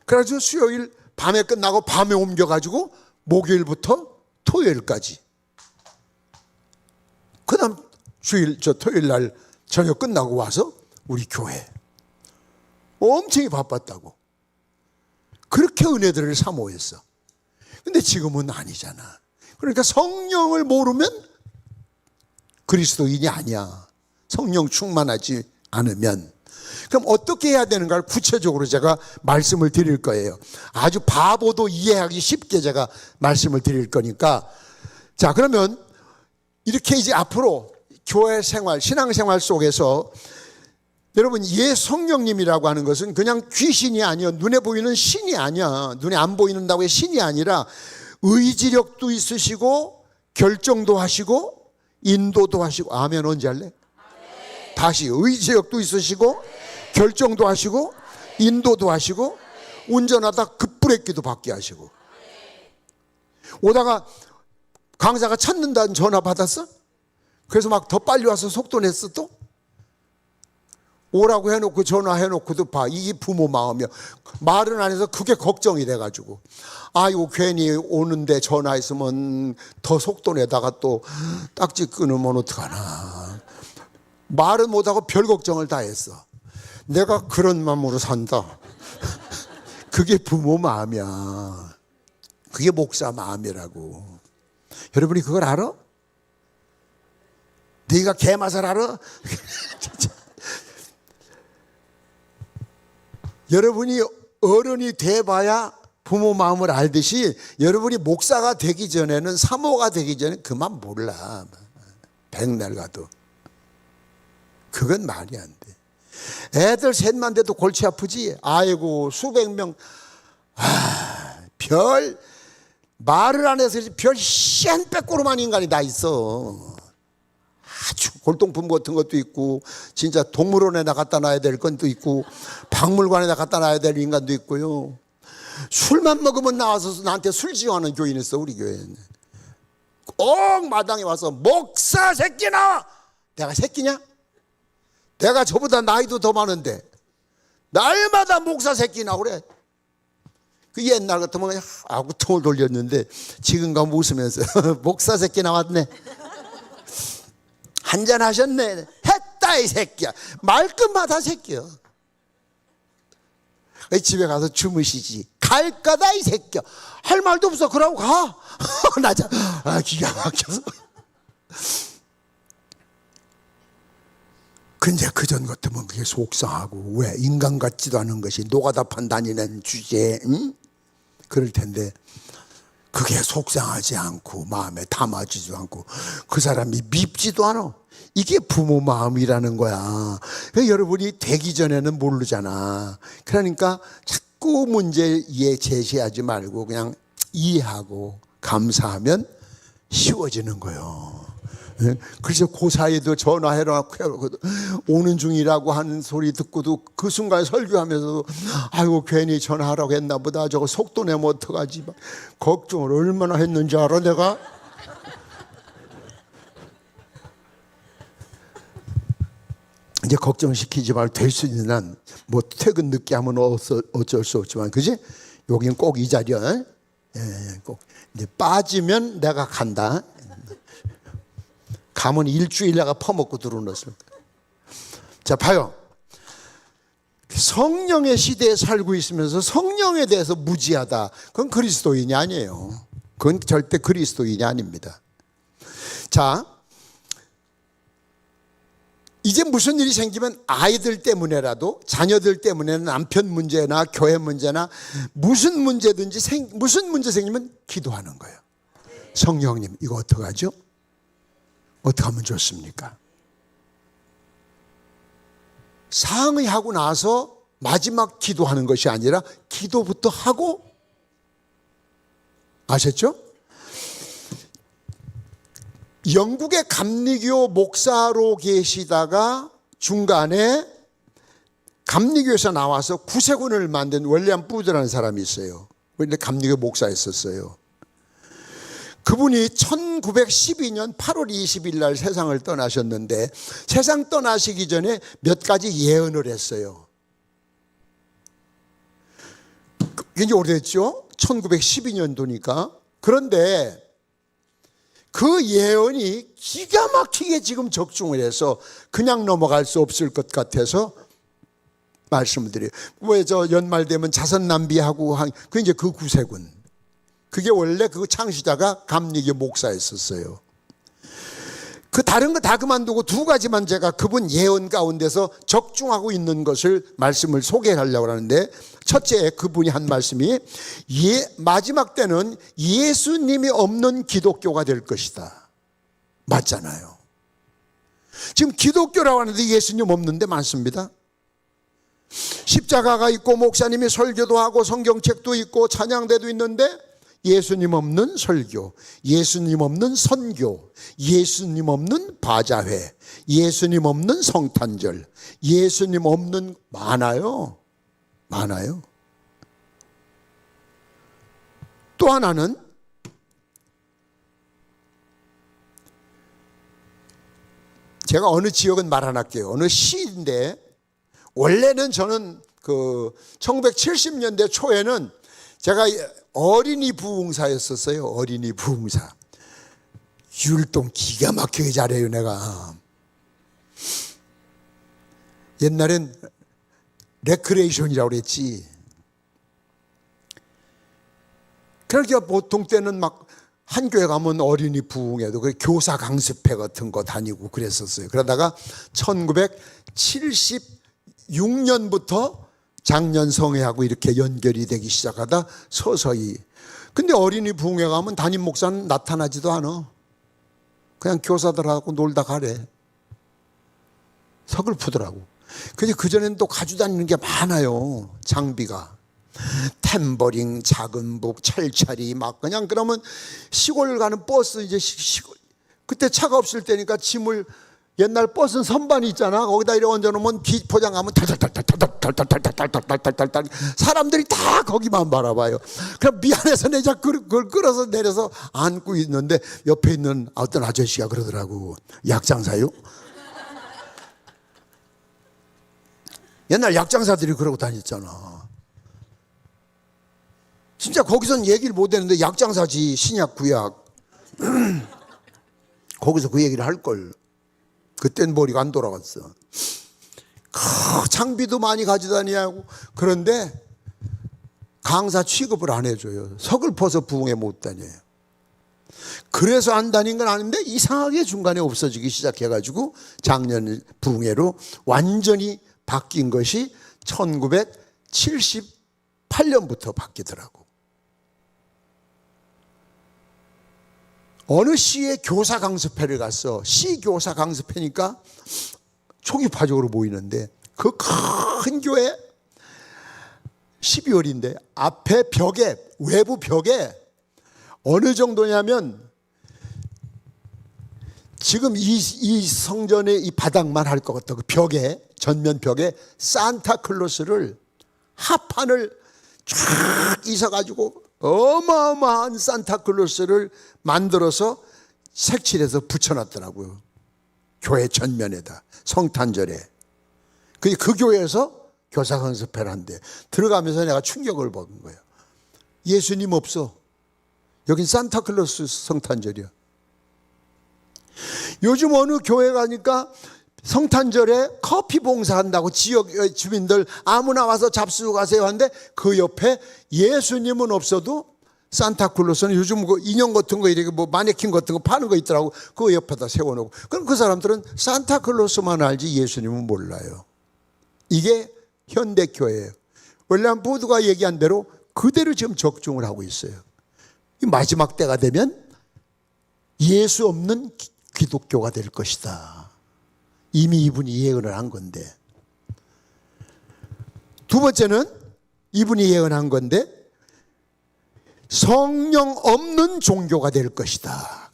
그래가지고 수요일 밤에 끝나고 밤에 옮겨가지고 목요일부터 토요일까지. 그 다음 토요일 날 저녁 끝나고 와서 우리 교회. 엄청 바빴다고. 그렇게 은혜들을 사모했어. 근데 지금은 아니잖아. 그러니까 성령을 모르면 그리스도인이 아니야. 성령 충만하지 않으면. 그럼 어떻게 해야 되는가를 구체적으로 제가 말씀을 드릴 거예요. 아주 바보도 이해하기 쉽게 제가 말씀을 드릴 거니까. 자, 그러면 이렇게 이제 앞으로 교회 생활, 신앙생활 속에서 여러분, 성령님이라고 하는 것은 그냥 귀신이 아니야. 눈에 보이는 신이 아니야. 눈에 안 보이는다고 해 신이 아니라 의지력도 있으시고 결정도 하시고 인도도 하시고. 아멘. 언제 할래? 아멘. 다시 의지력도 있으시고 결정도 하시고 인도도 하시고 운전하다 급브레이크도 받게 하시고. 오다가 강사가 찾는다는 전화 받았어? 그래서 막 더 빨리 와서 속도 냈어 또? 오라고 해놓고 전화해놓고도 봐. 이게 부모 마음이야. 말은 안 해서 그게 걱정이 돼가지고 아이고 괜히 오는데 전화했으면 더 속도 내다가 또 딱지 끊으면 어떡하나. 말은 못하고 별 걱정을 다 했어. 내가 그런 마음으로 산다. 그게 부모 마음이야. 그게 목사 마음이라고. 여러분이 그걸 알아? 네가 개맛을 알아? 여러분이 어른이 돼봐야 부모 마음을 알듯이 여러분이 목사가 되기 전에는, 사모가 되기 전에 그만 몰라. 백날 가도. 그건 말이 안 돼. 애들 셋만 돼도 골치 아프지. 아이고 수백 명. 별 말을 안 해서 별 씨한빼꼬름한 인간이 다 있어. 아주 골동품 같은 것도 있고, 진짜 동물원에다 갖다 놔야 될 건도 있고, 박물관에다 갖다 놔야 될 인간도 있고요. 술만 먹으면 나와서 나한테 술 지어하는 교인 있어. 우리 교회는 꼭 마당에 와서 목사 새끼 나와. 내가 새끼냐? 내가 저보다 나이도 더 많은데 날마다 목사 새끼 나오래. 그래. 그 옛날 같으면 그냥 아구통을 돌렸는데 지금 가면 웃으면서 목사 새끼 나왔네. 한잔 하셨네. 했다 이 새끼야. 말끝마다 새끼야. 집에 가서 주무시지. 갈 거다 이 새끼야. 할 말도 없어. 그러고 가. 나 참 기가 막혀서. 근데 그전 같으면 그게 속상하고, 왜 인간 같지도 않은 것이 노가다 판다니는 주제에 그럴 텐데 그게 속상하지 않고 마음에 담아지지도 않고 그 사람이 밉지도 않아. 이게 부모 마음이라는 거야. 여러분이 되기 전에는 모르잖아. 그러니까 자꾸 문제 제시하지 말고 그냥 이해하고 감사하면 쉬워지는 거예요. 그래서 그 사이에도 전화해놓고 오는 중이라고 하는 소리 듣고도 그 순간 설교하면서도 아이고 괜히 전화하라고 했나 보다. 저거 속도 내면 어떡하지. 걱정을 얼마나 했는지 알아 내가. 이제 걱정시키지 말고 될 수 있는 한 뭐 퇴근 늦게 하면 어쩔 수 없지만, 그지? 여긴 꼭 이 자리야. 꼭 이제 빠지면 내가 간다. 가면 일주일 내가 퍼먹고 들어오었을 거야. 자, 봐요. 성령의 시대에 살고 있으면서 성령에 대해서 무지하다. 그건 그리스도인이 아니에요. 그건 절대 그리스도인이 아닙니다. 자, 이제 무슨 일이 생기면 아이들 때문에라도, 자녀들 때문에는 남편 문제나 교회 문제나 무슨 문제든지 무슨 문제 생기면 기도하는 거예요. 성령님 이거 어떡하죠? 어떻게 하면 좋습니까? 상의하고 나서 마지막 기도하는 것이 아니라 기도부터 하고, 아셨죠? 영국의 감리교 목사로 계시다가 중간에 감리교에서 나와서 구세군을 만든 윌리엄 부드라는 사람이 있어요. 원래 감리교 목사였었어요. 그분이 1912년 8월 20일 날 세상을 떠나셨는데, 세상 떠나시기 전에 몇 가지 예언을 했어요. 굉장히 오래됐죠? 1912년도니까. 그런데 그 예언이 기가 막히게 지금 적중을 해서 그냥 넘어갈 수 없을 것 같아서 말씀을 드려요. 왜 저 연말 되면 자선 낭비하고 그 이제 그 구세군. 그게 원래 그 창시자가 감리교 목사였었어요. 그 다른 거 다 그만두고 두 가지만 제가 그분 예언 가운데서 적중하고 있는 것을 말씀을 소개하려고 하는데, 첫째, 그분이 한 말씀이 마지막 때는 예수님이 없는 기독교가 될 것이다. 맞잖아요. 지금 기독교라고 하는데 예수님 없는데 많습니다. 십자가가 있고 목사님이 설교도 하고 성경책도 있고 찬양대도 있는데 예수님 없는 설교, 예수님 없는 선교, 예수님 없는 바자회, 예수님 없는 성탄절, 예수님 없는 많아요. 많아요. 또 하나는 제가 어느 지역은 말 안 할게요. 어느 시인데 원래는 저는 그 1970년대 초에는 제가 어린이 부흥사였었어요. 어린이 부흥사. 율동 기가 막히게 잘해요, 내가. 옛날엔 레크레이션이라고 그랬지. 그러니까 보통 때는 막 한 교회 가면 어린이 부흥회도 그 교사 강습회 같은 거 다니고 그랬었어요. 그러다가 1976년부터 장년 성회하고 이렇게 연결이 되기 시작하다 서서히. 근데 어린이 부흥회 가면 담임 목사는 나타나지도 않아. 그냥 교사들하고 놀다 가래. 서글프더라고. 근데 그전에는 또 가져다니는 게 많아요. 장비가. 탬버링, 작은 북, 철차리 막 그냥. 그러면 시골 가는 버스 이제 시골 그때 차가 없을 때니까 짐을 옛날 버스는 선반이 있잖아. 거기다 이렇게 얹어놓으면 포장하면 탈탈탈탈탈탈탈탈탈탈탈탈탈 사람들이 다 거기만 바라봐요. 그럼 미안해서 내가 그걸 끌어서 내려서 안고 있는데 옆에 있는 어떤 아저씨가 그러더라고. 약장사요? 옛날 약장사들이 그러고 다녔잖아. 진짜 거기서는 얘기를 못 했는데 약장사지. 신약 구약 거기서 그 얘기를 할걸. 그땐 머리가 안 돌아갔어. 장비도 많이 가져다니고. 그런데 강사 취급을 안 해줘요. 서글퍼서 부흥회 못 다녀요. 그래서 안 다닌 건 아닌데 이상하게 중간에 없어지기 시작해가지고 작년 부흥회로 완전히 바뀐 것이 1978년부터 바뀌더라고. 어느 시에 교사 강습회를 갔어. 시 교사 강습회니까 초기파적으로 모이는데 그 큰 교회 12월인데 앞에 벽에, 외부 벽에 어느 정도냐면 지금 이 성전의 이 바닥만 할 것 같다. 그 벽에, 전면 벽에 산타클로스를 합판을 쫙 있어가지고 어마어마한 산타클로스를 만들어서 색칠해서 붙여놨더라고요. 교회 전면에다, 성탄절에. 그 교회에서 교사 강습회를 한대. 들어가면서 내가 충격을 받은 거예요. 예수님 없어. 여긴 산타클로스 성탄절이야. 요즘 어느 교회 가니까 성탄절에 커피 봉사한다고 지역 주민들 아무나 와서 잡수고 가세요 하는데 그 옆에 예수님은 없어도 산타클로스는 요즘 그 인형 같은 거 이렇게 뭐 마네킹 같은 거 파는 거 있더라고. 그 옆에다 세워놓고. 그럼 그 사람들은 산타클로스만 알지 예수님은 몰라요. 이게 현대교회예요. 원래 모두가 얘기한 대로 그대로 지금 적중을 하고 있어요. 마지막 때가 되면 예수 없는 기독교가 될 것이다. 이미 이분이 예언을 한 건데. 두 번째는 이분이 예언한 건데 성령 없는 종교가 될 것이다.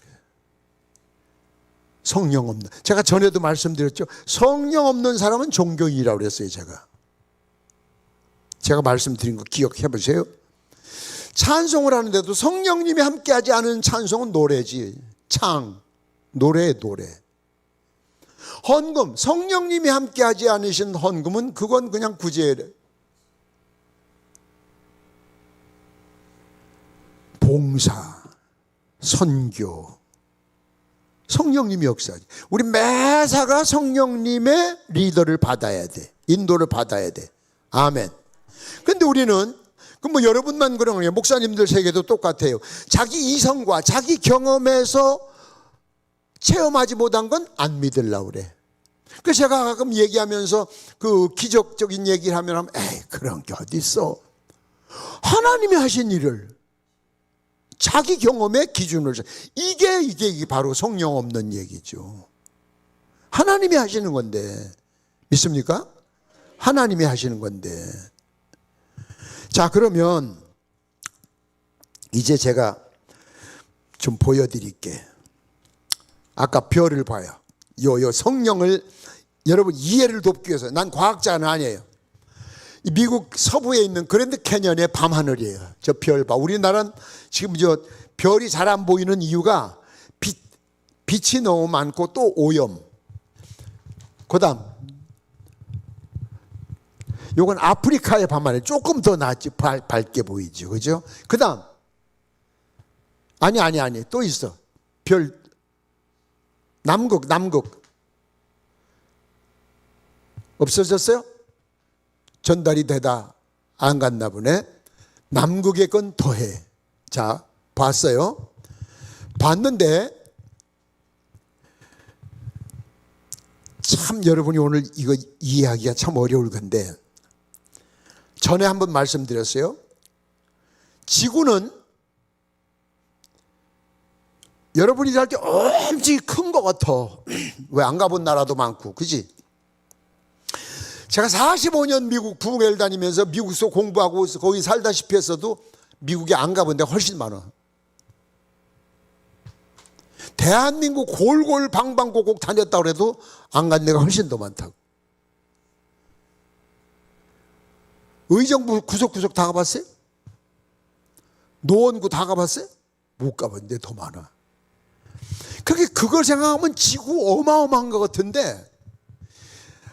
성령 없는. 제가 전에도 말씀드렸죠. 성령 없는 사람은 종교인이라고 그랬어요. 제가 말씀드린 거 기억해 보세요. 찬송을 하는데도 성령님이 함께하지 않은 찬송은 노래지. 노래. 헌금, 성령님이 함께하지 않으신 헌금은 그건 그냥 구제래. 봉사, 선교, 성령님이 역사하지. 우리 매사가 성령님의 리더를 받아야 돼. 인도를 받아야 돼. 아멘. 근데 우리는 뭐 여러분만 그런 거예요. 목사님들 세계도 똑같아요. 자기 이성과 자기 경험에서 체험하지 못한 건 안 믿으려고 그래. 그래서 제가 가끔 얘기하면서 그 기적적인 얘기를 하면 에이 그런 게 어디 있어. 하나님이 하신 일을 자기 경험의 기준으로. 이게 바로 성령 없는 얘기죠. 하나님이 하시는 건데 믿습니까? 하나님이 하시는 건데. 자, 그러면 이제 제가 좀 보여드릴게. 아까 별을 봐요. 요 성령을 여러분 이해를 돕기 위해서. 난 과학자는 아니에요. 미국 서부에 있는 그랜드 캐년의 밤하늘이에요. 저 별 봐. 우리나라는 지금 저 별이 잘 안 보이는 이유가 빛이 너무 많고 또 오염. 그다음 요건 아프리카의 밤하늘. 조금 더 낫지. 밝게 보이죠. 그죠? 그 다음. 아니. 또 있어. 별. 남극. 없어졌어요? 전달이 되다 안 갔나 보네. 남극의 건 더해. 자, 봤어요? 봤는데 참 여러분이 오늘 이거 이해하기가 참 어려울 건데, 전에 한번 말씀드렸어요. 지구는 여러분이 살 때 엄청 큰 것 같아. 왜 안 가본 나라도 많고, 그지? 제가 45년 미국 부흥회를 다니면서 미국에서 공부하고 거기 살다시피 했어도 미국에 안 가본 데가 훨씬 많아. 대한민국 골골 방방곡곡 다녔다고 해도 안 간 데가 훨씬 더 많다고. 의정부 구석구석 다 가봤어요? 노원구 다 가봤어요? 못 가봤는데 더 많아. 그걸 생각하면 지구 어마어마한 것 같은데,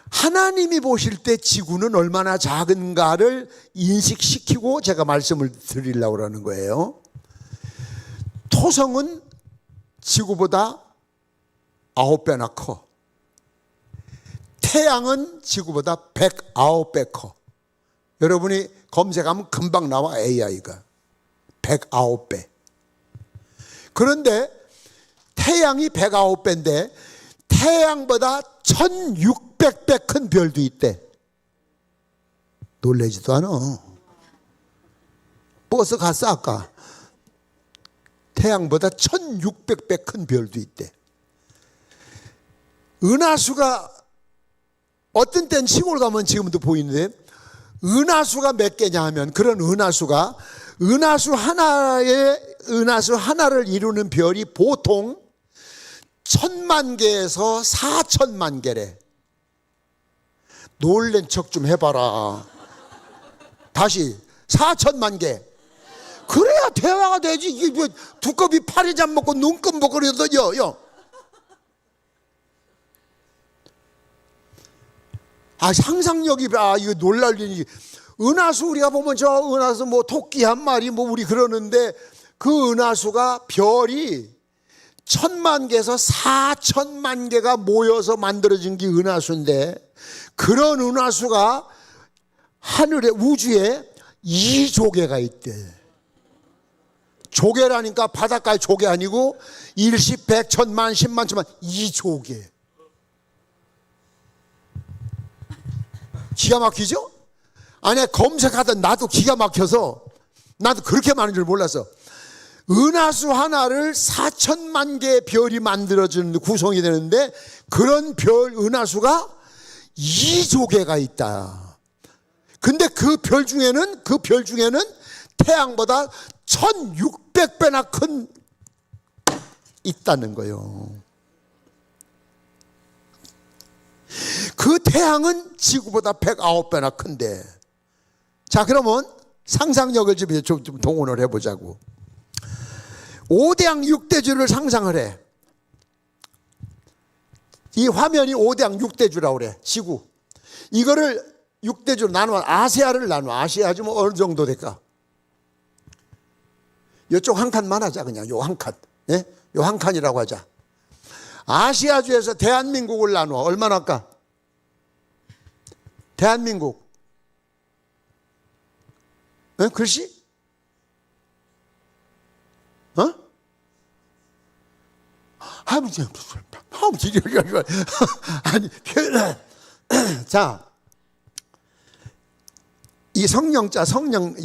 하나님이 보실 때 지구는 얼마나 작은가를 인식시키고 제가 말씀을 드리려고 하는 거예요. 토성은 지구보다 9배나 커. 태양은 지구보다 109배 커. 여러분이 검색하면 금방 나와. AI가 109배. 그런데 태양이 109배인데 태양보다 1600배 큰 별도 있대. 놀라지도 않아. 버스 갔어 아까. 태양보다 1600배 큰 별도 있대. 은하수가 어떤 땐 시골 가면 지금도 보이는데, 은하수가 몇 개냐 하면, 그런 은하수가 은하수 하나를 이루는 별이 보통 1000만 개에서 4000만 개래. 놀란 척 좀 해봐라. 다시 4000만 개. 그래야 대화가 되지. 이게 뭐 두꺼비 파리잠 먹고 눈금 먹고 그러더니 상상력이 이거 놀랄 일이. 은하수 우리가 보면 저 은하수 뭐 토끼 한 마리 뭐 우리 그러는데, 그 은하수가 별이 1000만 개에서 4000만 개가 모여서 만들어진 게 은하수인데, 그런 은하수가 하늘에 우주에 2조개가 있대. 조개라니까 바닷가의 조개 아니고 일십, 백, 천만, 십만, 천만, 2조개. 기가 막히죠? 아니, 검색하던 나도 기가 막혀서, 나도 그렇게 많은 줄 몰랐어. 은하수 하나를 4000만 개의 별이 만들어지는 구성이 되는데, 그런 별 은하수가 2조개가 있다. 근데 그 별 중에는 태양보다 1600배나 큰 있다는 거예요. 그 태양은 지구보다 109배나 큰데. 자, 그러면 상상력을 좀 동원을 해보자고. 5대양 6대주를 상상을 해. 이 화면이 5대양 6대주라고 그래. 지구. 이거를 6대주로 나누어 아시아를 나누어. 아시아 좀 어느 정도 될까? 이쪽 한 칸만 하자. 그냥 요 한 칸. 예? 요 한 칸이라고 하자. 아시아주에서 대한민국을 나누어. 얼마나 할까? 대한민국. 예? 글씨? 아버지, 아니, 자, 이 성령자,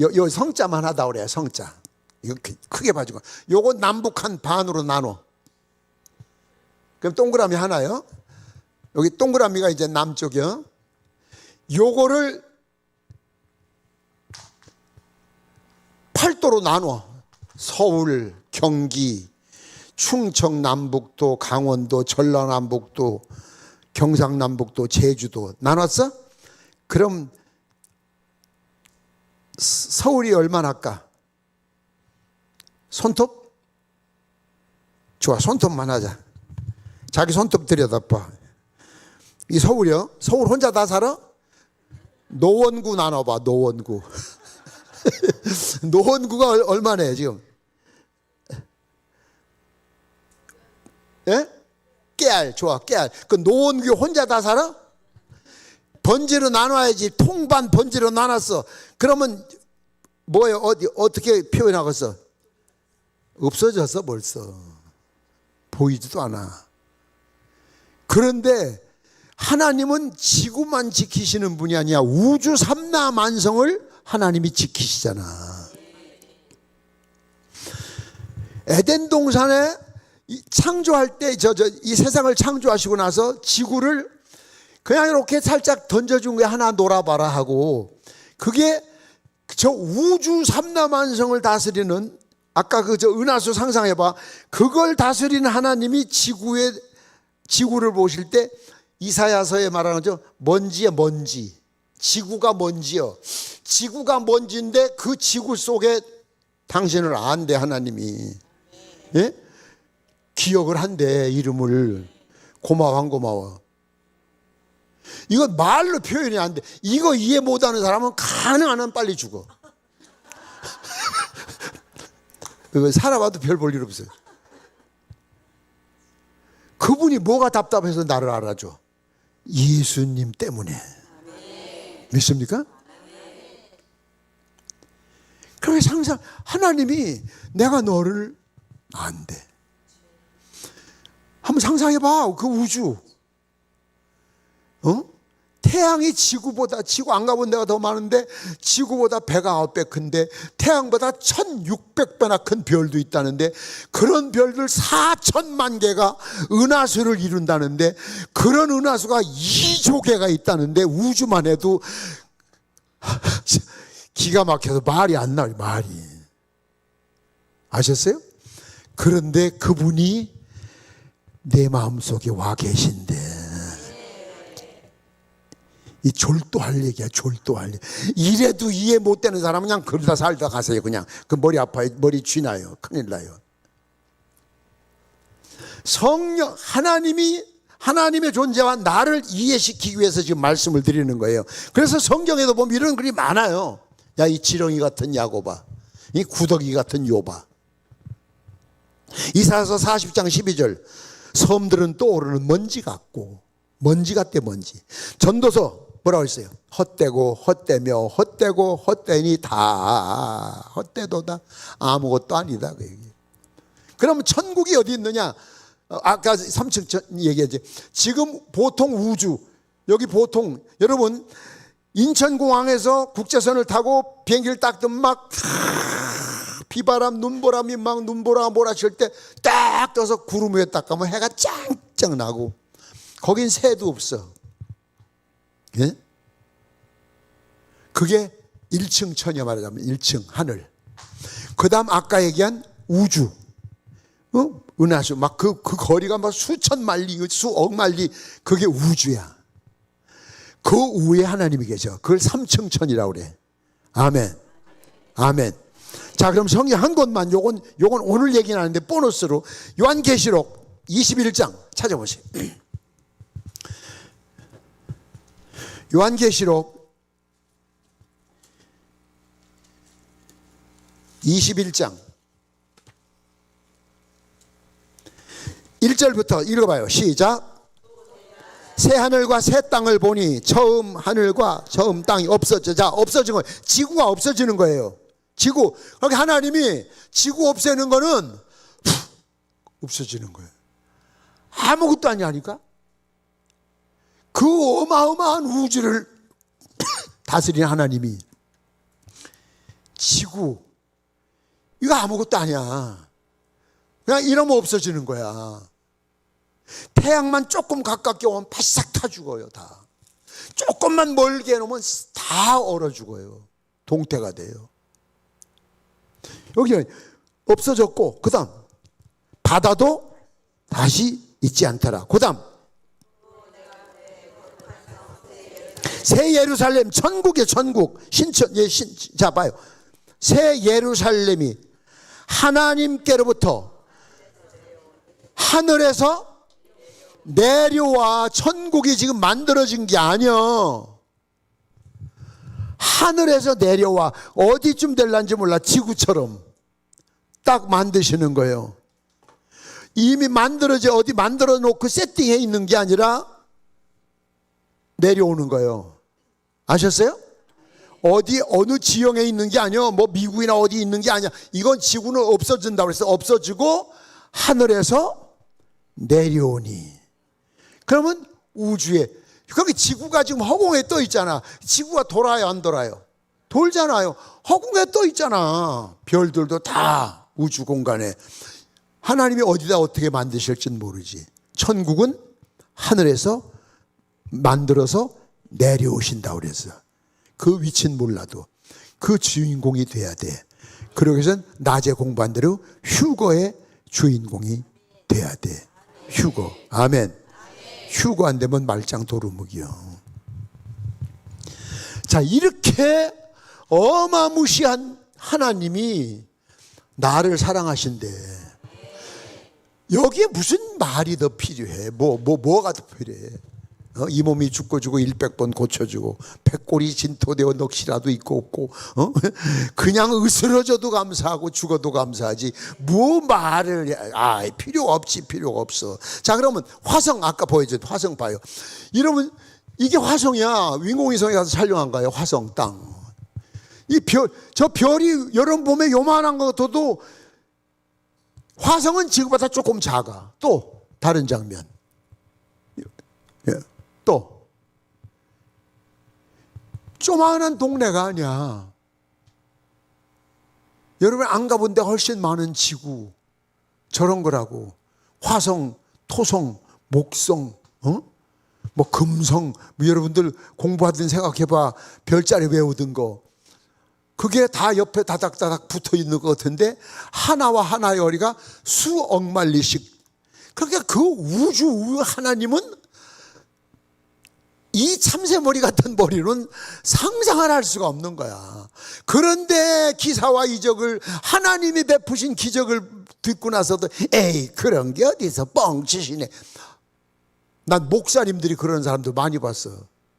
요 성자만 하다 그래. 성자. 이거 크게 봐주고. 요거 남북 한 반으로 나눠. 그럼 동그라미 하나요. 여기 동그라미가 이제 남쪽이요. 요거를 8도로 나눠. 서울, 경기, 충청 남북도, 강원도, 전라남북도, 경상남북도, 제주도 나눴어? 그럼 서울이 얼마나 할까? 손톱? 좋아, 손톱만 하자. 자기 손톱 들여다봐. 이 서울이요? 서울 혼자 다 살아? 노원구 나눠봐. 노원구. 노원구가 얼마네 지금? 예? 깨알. 좋아. 깨알. 그 노원구 혼자 다 살아? 번지로 나눠야지. 통반 번지로 나눴어. 그러면 뭐예요? 어떻게 표현하겠어? 없어졌어 벌써. 보이지도 않아. 그런데 하나님은 지구만 지키시는 분이 아니야. 우주 삼라만성을 하나님이 지키시잖아. 에덴 동산에 창조할 때 이 세상을 창조하시고 나서 지구를 그냥 이렇게 살짝 던져준 게 하나 놀아봐라 하고, 그게 저 우주 삼라만성을 다스리는, 아까 그 저 은하수 상상해봐. 그걸 다스리는 하나님이 지구를 보실 때 이사야서에 말하는 거죠. 먼지에 먼지. 지구가 먼지요. 지구가 먼지인데 그 지구 속에 당신을 안대 하나님이. 예? 기억을 한대. 이름을. 고마워 안 고마워. 이거 말로 표현이 안 돼. 이거 이해 못하는 사람은 가능한 빨리 죽어. 그거 살아봐도 별 볼 일 없어요. 그분이 뭐가 답답해서 나를 알아줘? 예수님 때문에. 믿습니까? 그래서 항상 하나님이 내가 너를 안대. 한번 상상해봐. 그 우주. 태양이 지구 안 가본 데가 더 많은데 지구보다 배가 9배 큰데 태양보다 1600배나 큰 별도 있다는데, 그런 별들 4천만 개가 은하수를 이룬다는데, 그런 은하수가 2조 개가 있다는데, 우주만 해도 기가 막혀서 말이 안 나와요. 말이. 아셨어요? 그런데 그분이 내 마음속에 와 계신데, 이 졸도할 얘기야. 졸도할 얘기. 이래도 이해 못 되는 사람은 그냥 그러다 살다 가세요. 그냥 그 머리 아파요. 머리 쥐나요. 큰일 나요. 성령 하나님의 존재와 나를 이해시키기 위해서 지금 말씀을 드리는 거예요. 그래서 성경에도 보면 이런 글이 많아요. 야, 이 지렁이 같은 야곱아, 이 구더기 같은 요바. 이사야서 40장 12절. 섬들은 떠오르는 먼지 같고, 먼지 같대. 먼지. 전도서 뭐라고 했어요? 헛되고 헛되며 헛되고 헛되니 다 헛되도다. 아무것도 아니다. 그 얘기. 그러면 천국이 어디 있느냐? 아까 3층 얘기했지. 지금 보통 우주, 여기 보통 여러분 인천공항에서 국제선을 타고 비행기를 딱 뜨면 막 비바람, 눈보람이 막 눈보라 몰아칠 때 딱 떠서 구름 위에 딱 가면 해가 짱짱 나고, 거긴 새도 없어. 예? 그게 1층 천여 말하자면 1층 하늘. 그 다음 아까 얘기한 우주, 은하수, 막 그 거리가 막 수천 마일리, 수억 마일리, 그게 우주야. 그 위에 하나님이 계셔. 그걸 3층 천이라고 그래. 아멘. 아멘. 자, 그럼 성경 한 곳만, 요건 오늘 얘기는 하는데 보너스로 요한계시록 21장 찾아보세요. 요한계시록 21장 1절부터 읽어봐요. 시작. 새 하늘과 새 땅을 보니 처음 하늘과 처음 땅이 없어져. 자, 없어진 거예요. 지구가 없어지는 거예요. 지구. 그러니까 하나님이 지구 없애는 거는 없어지는 거예요. 아무것도 아니니까. 그 어마어마한 우주를 다스리는 하나님이 지구, 이거 아무것도 아니야. 그냥 이러면 없어지는 거야. 태양만 조금 가깝게 오면 바싹 타 죽어요. 다. 조금만 멀게 해놓으면 다 얼어 죽어요. 동태가 돼요. 여기 없어졌고, 그 다음 바다도 다시 있지 않더라. 그 다음 새 예루살렘, 천국이에요. 천국. 신천. 예, 자, 봐요. 새 예루살렘이 하나님께로부터 하늘에서 내려와. 천국이 지금 만들어진 게 아니야. 하늘에서 내려와 어디쯤 될란지 몰라 지구처럼 딱 만드시는 거예요. 이미 만들어져 어디 만들어 놓고 세팅해 있는 게 아니라 내려오는 거예요. 아셨어요? 어디 어느 지형에 있는 게 아니야. 뭐 미국이나 어디 있는 게 아니야. 이건 지구는 없어진다고 그래서 없어지고 하늘에서 내려오니. 그러면 우주에 거기 지구가 지금 허공에 떠 있잖아. 지구가 돌아요 안 돌아요? 돌잖아요. 허공에 떠 있잖아. 별들도 다 우주 공간에. 하나님이 어디다 어떻게 만드실지는 모르지. 천국은 하늘에서 만들어서 내려오신다고 그래서 그 위치는 몰라도 그 주인공이 돼야 돼. 그러기 위해서는 낮에 공부한 대로 휴거의 주인공이 돼야 돼. 휴거. 아멘. 휴거 안 되면 말짱 도루묵이요. 자, 이렇게 어마무시한 하나님이 나를 사랑하신대. 여기에 무슨 말이 더 필요해? 뭐가 더 필요해? 이 몸이 죽고 100번 고쳐주고 백골이 진토되어 넋이라도 있고 없고 그냥 으스러져도 감사하고 죽어도 감사하지 뭐 말을 필요가 없어. 자, 그러면 화성 아까 보여준 화성 봐요. 여러분 이게 화성이야. 인공위성에 가서 촬영한 거예요. 화성 땅. 저 별이 여러분 보면 요만한 거 같아도 화성은 지구보다 조금 작아. 또 다른 장면. 또 조만한 동네가 아니야. 여러분 안 가본 데 훨씬 많은 지구. 저런 거라고. 화성, 토성, 목성, 뭐 금성, 뭐 여러분들 공부하든 생각해봐. 별자리 외우던 거. 그게 다 옆에 다닥다닥 붙어 있는 것 같은데 하나와 하나의 거리가 수억 마일씩. 그러니까 그 우주 하나님은 이 참새머리 같은 머리는 상상을 할 수가 없는 거야. 그런데 기사와 이적을 하나님이 베푸신 기적을 듣고 나서도 에이 그런 게 어디서 뻥치시네. 난 목사님들이 그런 사람들 많이 봤어.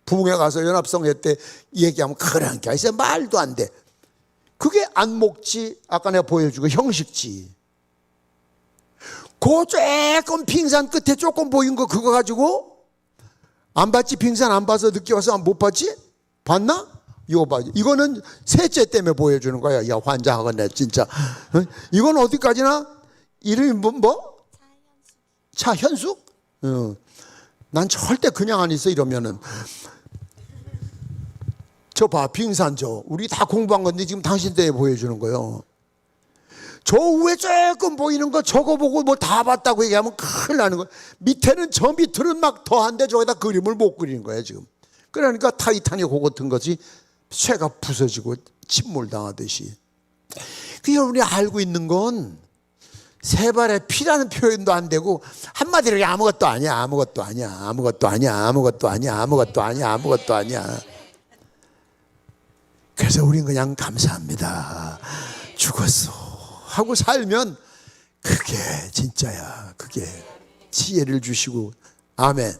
부흥회 가서 연합성회 때 얘기하면 그런 게 있어 말도 안 돼. 그게 안목지 아까 내가 보여주고 형식지. 그 조금 빙산 끝에 조금 보인 거 그거 가지고 안 봤지? 빙산 안 봐서 늦게 와서 못 봤지? 봤나? 이거 봐. 이거는 셋째 때문에 보여주는 거야. 야, 환장하겠네, 진짜. 이건 어디까지나? 이름이 뭐? 차현숙? 난 절대 그냥 안 있어, 이러면은. 저 봐, 빙산 우리 다 공부한 건데 지금 당신 때문에 보여주는 거예요. 저 위에 조금 보이는 거 저거 보고 뭐 다 봤다고 얘기하면 큰일 나는 거야. 밑에는 저 밑으로는 막 더한데 저기다 그림을 못 그리는 거야 지금. 그러니까 타이타닉 호 같은 거지. 쇠가 부서지고 침몰당하듯이. 그 여러분이 알고 있는 건 세 발의 피라는 표현도 안 되고 한마디로 아무것도 아니야. 아무것도 아니야. 아무것도 아니야. 아무것도 아니야. 아무것도 아니야. 아무것도 아니야. 그래서 우린 그냥 감사합니다. 죽었어 하고 살면 그게 진짜야. 그게 지혜를 주시고. 아멘.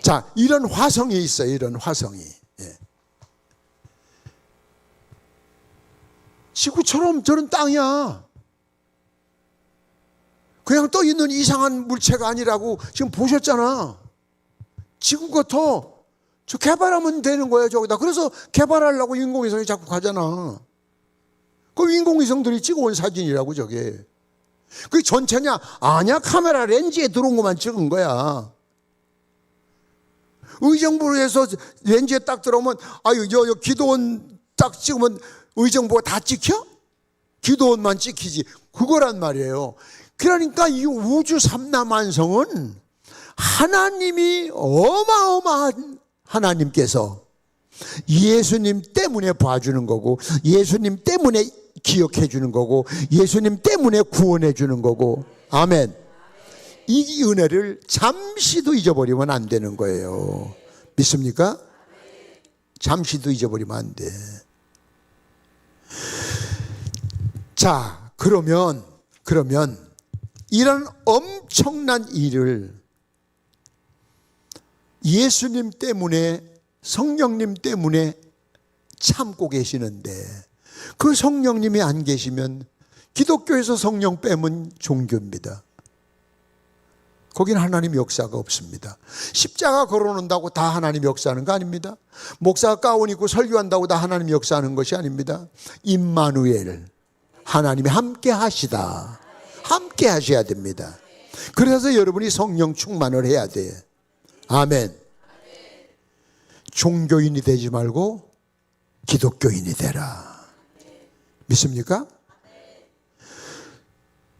자, 이런 화성이 있어요. 이런 화성이. 예. 지구처럼 저런 땅이야. 그냥 떠 있는 이상한 물체가 아니라고 지금 보셨잖아. 지구 같아. 저 개발하면 되는 거예요, 저기다. 그래서 개발하려고 인공위성이 자꾸 가잖아. 그 인공위성들이 찍어온 사진이라고 저게. 그게 전체냐? 아니야, 카메라 렌즈에 들어온 것만 찍은 거야. 의정부에서 렌즈에 딱 들어오면 아유, 저 기도원 딱 찍으면 의정부가 다 찍혀? 기도원만 찍히지. 그거란 말이에요. 그러니까 이 우주 삼라만성은 하나님이 어마어마한 하나님께서 예수님 때문에 봐주는 거고, 예수님 때문에 기억해 주는 거고, 예수님 때문에 구원해 주는 거고. 아멘. 이 은혜를 잠시도 잊어버리면 안 되는 거예요. 믿습니까? 잠시도 잊어버리면 안 돼. 자, 그러면 이런 엄청난 일을 예수님 때문에, 성령님 때문에 참고 계시는데 그 성령님이 안 계시면 기독교에서 성령 빼면 종교입니다. 거기는 하나님 역사가 없습니다. 십자가 걸어놓는다고 다 하나님 역사하는 거 아닙니다. 목사가 가운 입고 설교한다고 다 하나님 역사하는 것이 아닙니다. 임마누엘, 하나님이 함께 하시다. 함께 하셔야 됩니다. 그래서 여러분이 성령 충만을 해야 돼. 아멘. 종교인이 되지 말고 기독교인이 되라. 믿습니까?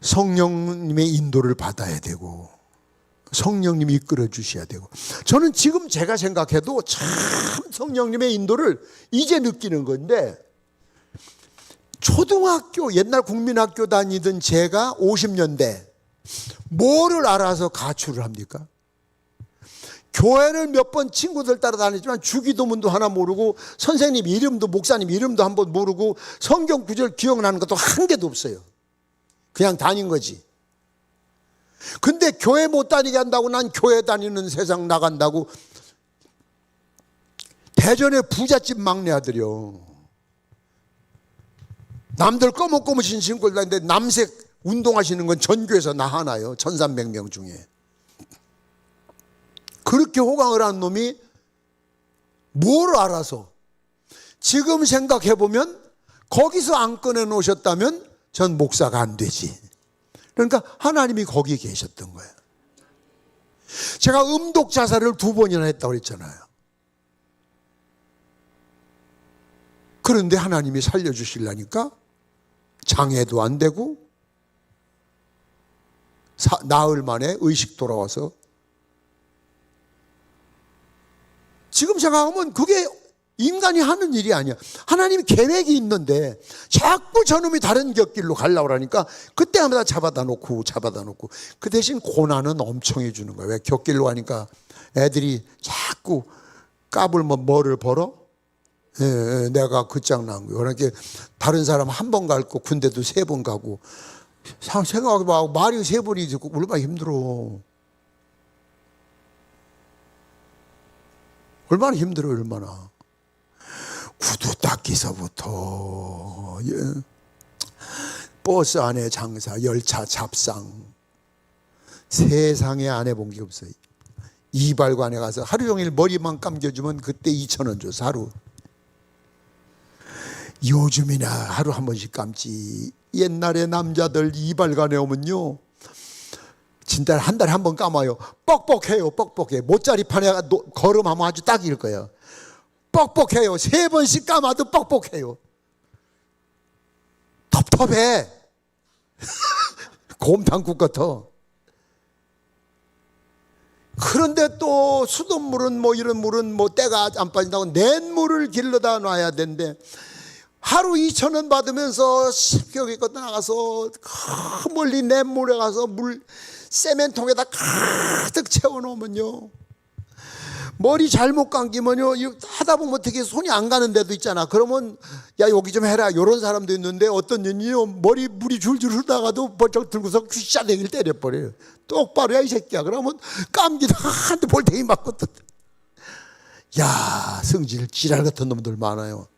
성령님의 인도를 받아야 되고 성령님이 이끌어 주셔야 되고, 저는 지금 제가 생각해도 참 성령님의 인도를 이제 느끼는 건데, 초등학교 옛날 국민학교 다니던 제가 50년대 뭐를 알아서 가출을 합니까? 교회를 몇 번 친구들 따라다녔지만 주기도문도 하나 모르고 선생님 이름도 목사님 이름도 한 번 모르고 성경 구절 기억나는 것도 한 개도 없어요. 그냥 다닌 거지. 근데 교회 못 다니게 한다고 난 교회 다니는 세상 나간다고 대전의 부잣집 막내 아들이요. 남들 꺼뭇꺼뭇 신고 다니는데 남색 운동하시는 건 전교에서 나 하나요. 1300명 중에. 그렇게 호강을 한 놈이 뭘 알아서, 지금 생각해보면 거기서 안 꺼내놓으셨다면 전 목사가 안 되지. 그러니까 하나님이 거기 계셨던 거예요. 제가 음독 자살을 2번이나 했다고 그랬잖아요. 그런데 하나님이 살려주시려니까 장애도 안 되고 나흘 만에 의식 돌아와서, 지금 생각하면 그게 인간이 하는 일이 아니야. 하나님이 계획이 있는데 자꾸 저놈이 다른 곁길로 가려고 하니까 그때마다 잡아다 놓고 그 대신 고난은 엄청 해주는 거야. 왜? 곁길로 가니까 애들이 자꾸 까불면 뭐를 벌어? 내가 끝장난 거예요. 그러니까 다른 사람 한 번 갈 거 군대도 3번 가고, 생각해봐. 말이 3번이 얼마나 힘들어. 얼마나 힘들어요. 얼마나. 구두 닦기서부터 버스 안에 장사, 열차 잡상, 세상에 안 해본 게 없어요. 이발관에 가서 하루 종일 머리만 감겨주면 그때 2,000원 줘서 하루. 요즘이나 하루 한 번씩 감지. 옛날에 남자들 이발관에 오면요, 진짜 한 달에 한 번 감아요. 뻑뻑해요. 뻑뻑해. 못자리판에 걸음하면 아주 딱일 거예요. 뻑뻑해요. 3번씩 감아도 뻑뻑해요. 텁텁해. 곰탕국 같아. 그런데 또 수돗물은 뭐 이런 물은 뭐 때가 안 빠진다고 냇물을 길러다 놔야 되는데, 하루 2,000원 받으면서 새벽에 걷다 나가서 멀리 냇물에 가서 물 세면통에다 가득 채워놓으면요, 머리 잘못 감기면요, 하다 보면 어떻게 손이 안 가는 데도 있잖아. 그러면 야 여기 좀 해라 이런 사람도 있는데, 어떤 년이요 머리 물이 줄줄 흐르다가도 번쩍 들고서 귀싸대기를 때려버려요. 똑바로 야 이 새끼야. 그러면 감기도 한대 볼테이 맞고. 야, 성질 지랄 같은 놈들 많아요.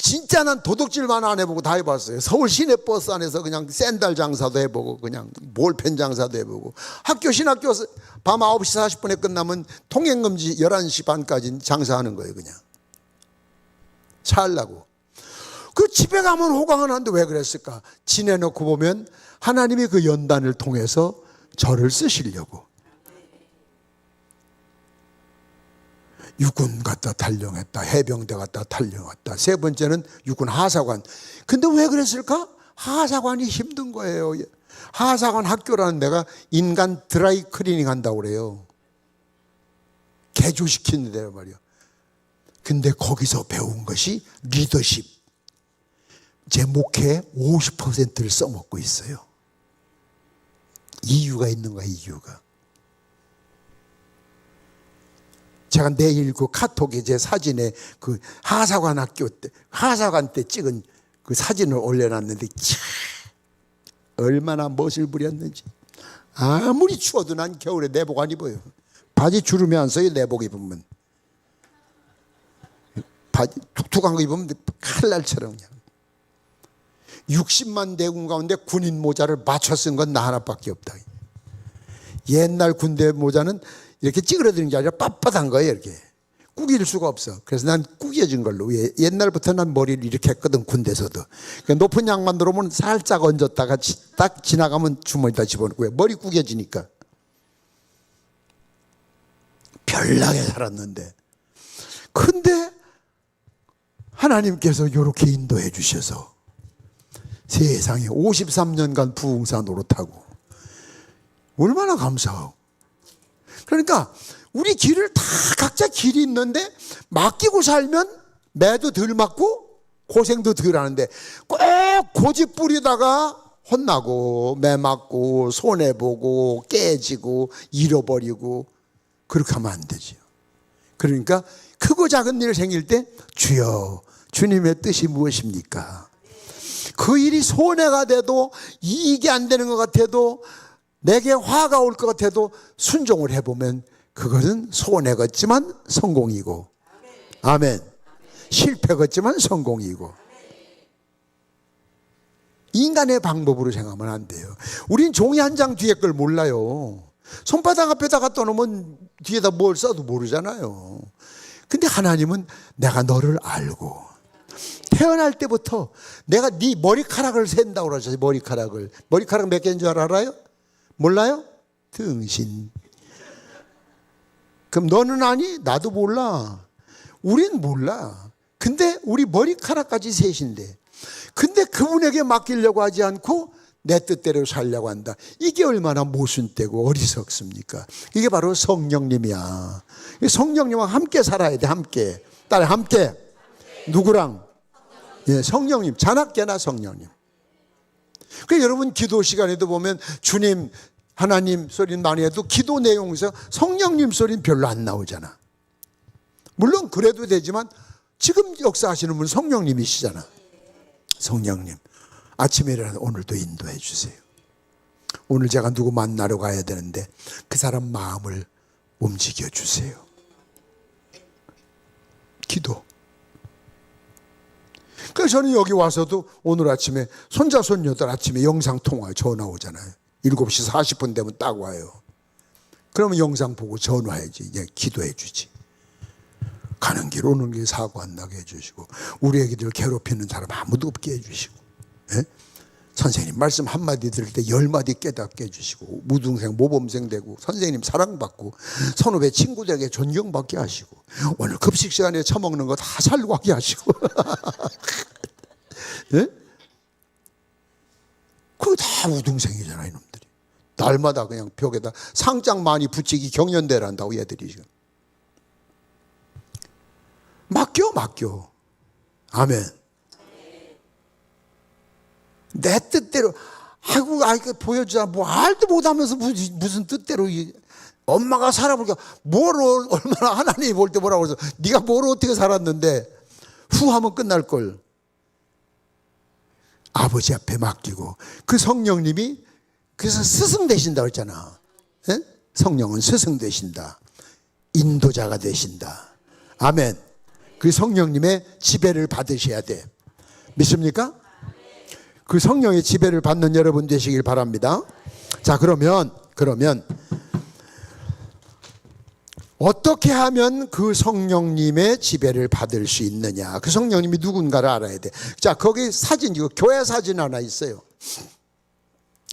진짜 난 도둑질만 안 해보고 다 해봤어요. 서울 시내버스 안에서 그냥 샌들 장사도 해보고, 그냥 볼펜 장사도 해보고, 학교 신학교 밤 9시 40분에 끝나면 통행금지 11시 반까지 장사하는 거예요. 그냥 살라고. 그 집에 가면 호강은 하는데 왜 그랬을까? 지내놓고 보면 하나님이 그 연단을 통해서 저를 쓰시려고. 육군 갔다 탈영했다, 해병대 갔다 탈영했다, 3번째는 육군 하사관. 근데 왜 그랬을까? 하사관이 힘든 거예요. 하사관 학교라는 데가 인간 드라이 클리닝 한다고 그래요. 개조시키는 데란 말이에요. 근데 거기서 배운 것이 리더십. 제 목회의 50%를 써먹고 있어요. 이유가 있는 거야, 이유가. 제가 내일 그 카톡에 제 사진에 그 하사관 학교 때, 하사관 때 찍은 그 사진을 올려놨는데, 참 얼마나 멋을 부렸는지. 아무리 추워도 난 겨울에 내복 안 입어요. 바지 주름이 안 써요, 내복 입으면. 바지 툭툭한 거 입으면 칼날처럼 그냥. 60만 대군 가운데 군인 모자를 맞춰 쓴 건 나 하나밖에 없다. 옛날 군대 모자는 이렇게 찌그러드는 게 아니라 빳빳한 거예요. 이렇게 구길 수가 없어. 그래서 난 구겨진 걸로. 옛날부터 난 머리를 이렇게 했거든, 군대에서도. 그러니까 높은 양만 들어오면 살짝 얹었다가 딱 지나가면 주머니에다 집어넣고. 머리 구겨지니까. 별나게 살았는데. 근데 하나님께서 이렇게 인도해 주셔서 세상에 53년간 부흥사 노릇하고 얼마나 감사하고. 그러니까 우리 길을 다 각자 길이 있는데 맡기고 살면 매도 덜 맞고 고생도 덜 하는데 꼭 고집 부리다가 혼나고 매 맞고 손해보고 깨지고 잃어버리고 그렇게 하면 안 되지요. 그러니까 크고 작은 일 생길 때 주여 주님의 뜻이 무엇입니까? 그 일이 손해가 돼도 이익이 안 되는 것 같아도 내게 화가 올 것 같아도 순종을 해보면 그것은 손해겠지만 성공이고, 아멘. 실패겠지만 성공이고. 인간의 방법으로 생각하면 안 돼요. 우린 종이 한 장 뒤에 걸 몰라요. 손바닥 앞에다 갖다 놓으면 뒤에다 뭘 써도 모르잖아요. 근데 하나님은 내가 너를 알고 태어날 때부터 내가 네 머리카락을 샌다고 그러죠. 머리카락 몇 개인 줄 알아요? 몰라요? 등신. 그럼 너는 아니? 나도 몰라. 우린 몰라. 근데 우리 머리카락까지 셋인데, 근데 그분에게 맡기려고 하지 않고 내 뜻대로 살려고 한다. 이게 얼마나 모순되고 어리석습니까? 이게 바로 성령님이야. 성령님과 함께 살아야 돼. 함께. 딸 함께. 누구랑? 예, 성령님. 자나깨나 성령님. 그러니까 여러분 기도 시간에도 보면 주님, 하나님 소리는 많이 해도 기도 내용에서 성령님 소리는 별로 안 나오잖아. 물론 그래도 되지만 지금 역사하시는 분은 성령님이시잖아. 성령님, 아침에 일어나서 오늘도 인도해 주세요. 오늘 제가 누구 만나러 가야 되는데 그 사람 마음을 움직여 주세요. 기도. 그래서 저는 여기 와서도 오늘 아침에 손자 손녀들 아침에 영상통화 전화 오잖아요. 7시 40분 되면 딱 와요. 그러면 영상 보고 전화해야지. 이제 기도해 주지. 가는 길 오는 길 사고 안 나게 해주시고, 우리 애기들 괴롭히는 사람 아무도 없게 해주시고, 예? 선생님 말씀 한마디 들을 때 10마디 깨닫게 해주시고, 무등생 모범생 되고 선생님 사랑받고 선후배 친구들에게 존경받게 하시고, 오늘 급식 시간에 처먹는 거 다 살고 하게 하시고 예? 그거 다 우등생이잖아. 이놈들이 날마다 그냥 벽에다 상장 많이 붙이기 경연대란다고 얘들이 지금. 맡겨. 아멘. 내 뜻대로. 아이고 보여주자. 뭐 알도 못하면서 무슨 뜻대로. 엄마가 살아보니까 뭘 얼마나 하나님이 볼 때 뭐라고 해서 네가 뭘 어떻게 살았는데 후하면 끝날 걸. 아버지 앞에 맡기고, 그 성령님이 그래서 스승 되신다고 했잖아. 예? 성령은 스승 되신다. 인도자가 되신다. 아멘. 그 성령님의 지배를 받으셔야 돼. 믿습니까? 그 성령의 지배를 받는 여러분 되시길 바랍니다. 자, 그러면 어떻게 하면 그 성령님의 지배를 받을 수 있느냐? 그 성령님이 누군가를 알아야 돼. 자, 거기 사진, 이거 교회 사진 하나 있어요.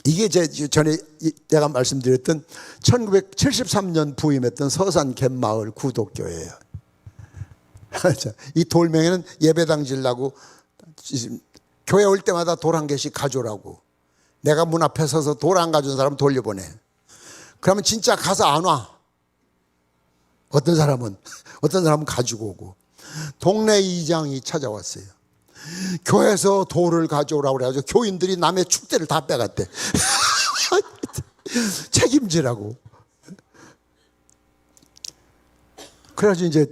이게 전에 내가 말씀드렸던 1973년 부임했던 서산 갯마을 구독교회예요. 이 돌멩이는 예배당 지려고 교회 올 때마다 돌 한 개씩 가져오라고. 내가 문 앞에 서서 돌 안 가져온 사람 돌려보내. 그러면 진짜 가서 안 와. 어떤 사람은 가지고 오고. 동네 이장이 찾아왔어요. 교회에서 돌을 가져오라고 그래가지고 교인들이 남의 축대를 다 빼갔대. 책임지라고. 그래가지고 이제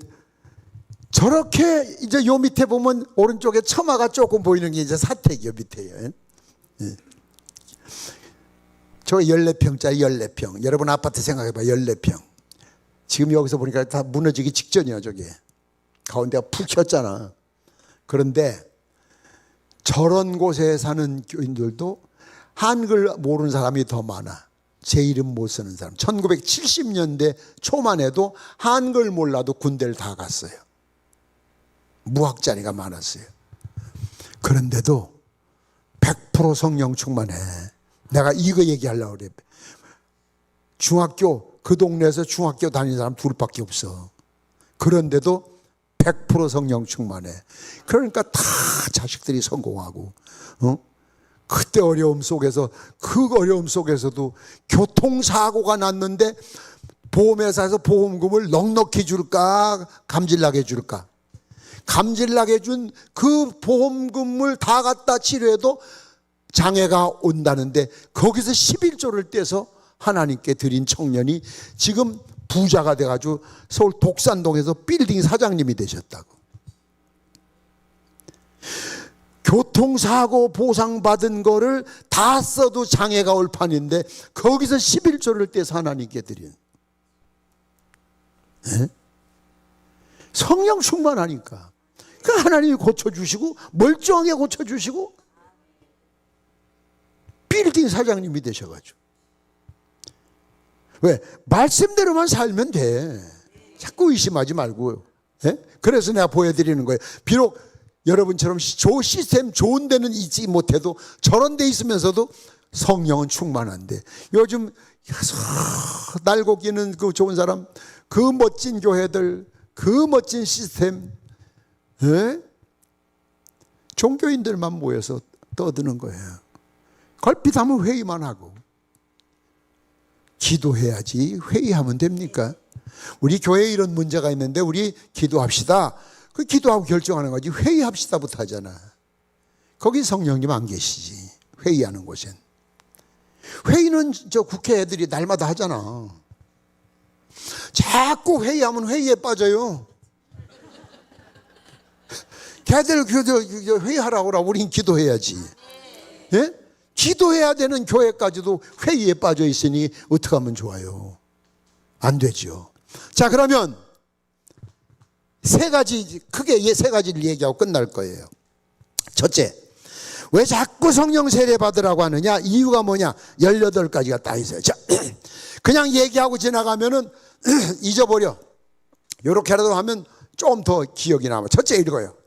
저렇게 이제 요 밑에 보면 오른쪽에 처마가 조금 보이는 게 이제 사택이요, 밑에요. 예. 저 14평짜리 14평. 여러분 아파트 생각해봐. 14평. 지금 여기서 보니까 다 무너지기 직전이야, 저게. 가운데가 푹 켰잖아. 그런데 저런 곳에 사는 교인들도 한글 모르는 사람이 더 많아. 제 이름 못 쓰는 사람. 1970년대 초만 해도 한글 몰라도 군대를 다 갔어요. 무학자리가 많았어요. 그런데도 100% 성령 충만해. 내가 이거 얘기하려고 그래. 중학교, 그 동네에서 중학교 다니는 사람 둘밖에 없어. 그런데도 100% 성령 충만해. 그러니까 다 자식들이 성공하고, 그때 어려움 속에서, 그 어려움 속에서도 교통사고가 났는데 보험회사에서 보험금을 넉넉히 줄까, 감질나게 줄까? 감질나게 준 그 보험금을 다 갖다 치료해도 장애가 온다는데 거기서 11조를 떼서 하나님께 드린 청년이 지금 부자가 돼가지고 서울 독산동에서 빌딩 사장님이 되셨다고. 교통사고 보상받은 거를 다 써도 장애가 올 판인데 거기서 11조를 떼서 하나님께 드린. 네? 성령 충만하니까 그 하나님이 고쳐주시고 멀쩡하게 고쳐주시고 빌딩 사장님이 되셔가지고. 왜? 말씀대로만 살면 돼. 자꾸 의심하지 말고요. 예? 그래서 내가 보여드리는 거예요. 비록 여러분처럼 시스템 좋은 데는 있지 못해도 저런 데 있으면서도 성령은 충만한데 요즘 날고 기는 그 좋은 사람, 그 멋진 교회들, 그 멋진 시스템, 예? 종교인들만 모여서 떠드는 거예요. 걸핏하면 회의만 하고. 기도해야지 회의하면 됩니까? 우리 교회에 이런 문제가 있는데 우리 기도합시다. 그 기도하고 결정하는 거지 회의합시다부터 하잖아. 거기 성령님 안 계시지. 회의하는 곳엔. 회의는 저 국회 애들이 날마다 하잖아. 자꾸 회의하면 회의에 빠져요. 걔들 회의하라고 하라. 우린 기도해야지. 예? 기도해야 되는 교회까지도 회의에 빠져 있으니 어떻게 하면 좋아요? 안 되죠. 자, 그러면 세 가지, 크게 세 가지를 얘기하고 끝날 거예요. 첫째, 왜 자꾸 성령 세례 받으라고 하느냐? 이유가 뭐냐? 18가지가 딱 있어요. 자, 그냥 얘기하고 지나가면은 잊어버려. 요렇게라도 하면 좀 더 기억이 남아. 첫째 읽어요.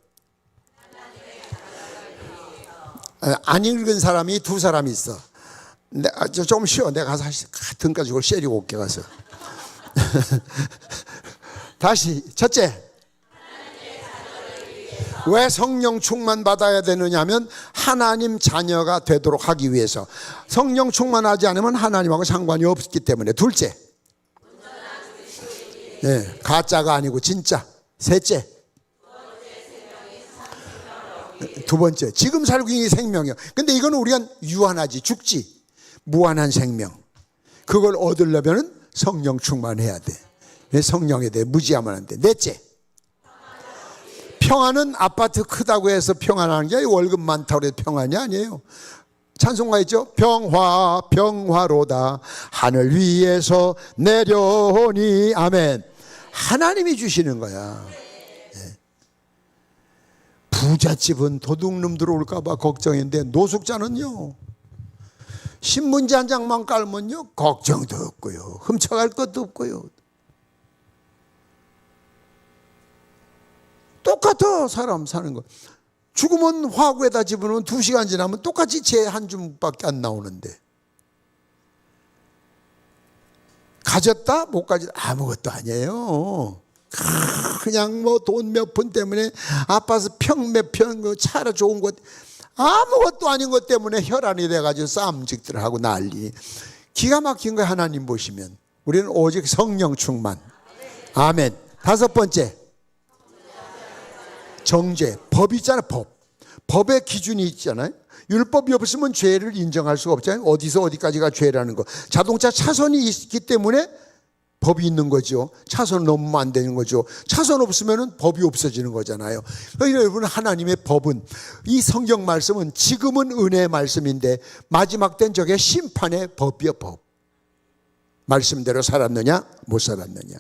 안 읽은 사람이 두 사람 있어. 좀 쉬어. 내가 가서 등 가지고 쉐리고 올게 가서. 다시 첫째, 왜 성령 충만 받아야 되느냐면 하나님 자녀가 되도록 하기 위해서. 성령 충만하지 않으면 하나님하고 상관이 없기 때문에. 둘째, 네, 가짜가 아니고 진짜. 셋째, 두 번째, 지금 살고 있는 생명이요. 근데 이건 우리가 유한하지, 죽지. 무한한 생명. 그걸 얻으려면 성령 충만해야 돼. 성령에 대해 무지하면 안 돼. 넷째, 평안은 아파트 크다고 해서 평안하는 게 월급 많다고 해서 평안이 아니에요. 찬송가 있죠? 평화 평화로다 하늘 위에서 내려오니. 아멘. 하나님이 주시는 거야. 부잣집은 도둑놈 들어올까 봐 걱정인데 노숙자는요, 신문지 한 장만 깔면요 걱정도 없고요, 훔쳐갈 것도 없고요. 똑같아. 사람 사는 거. 죽으면 화구에다 집어넣으면 2시간 지나면 똑같이 재 한 줌밖에 안 나오는데, 가졌다 못 가졌다 아무것도 아니에요. 그냥 뭐 돈 몇 푼 때문에 아파서 평 몇 평 차라 좋은 것 아무것도 아닌 것 때문에 혈안이 돼가지고 싸움직들 하고 난리. 기가 막힌 거야. 하나님 보시면 우리는 오직 성령 충만. 아멘. 다섯 번째, 정죄. 법 있잖아. 법의 기준이 있잖아요. 율법이 없으면 죄를 인정할 수가 없잖아요. 어디서 어디까지가 죄라는 거. 자동차 차선이 있기 때문에 법이 있는 거죠. 차선 넘으면 안 되는 거죠. 차선 없으면 법이 없어지는 거잖아요. 여러분, 하나님의 법은, 이 성경 말씀은 지금은 은혜의 말씀인데 마지막 땐 저게 심판의 법이요. 법. 말씀대로 살았느냐 못 살았느냐.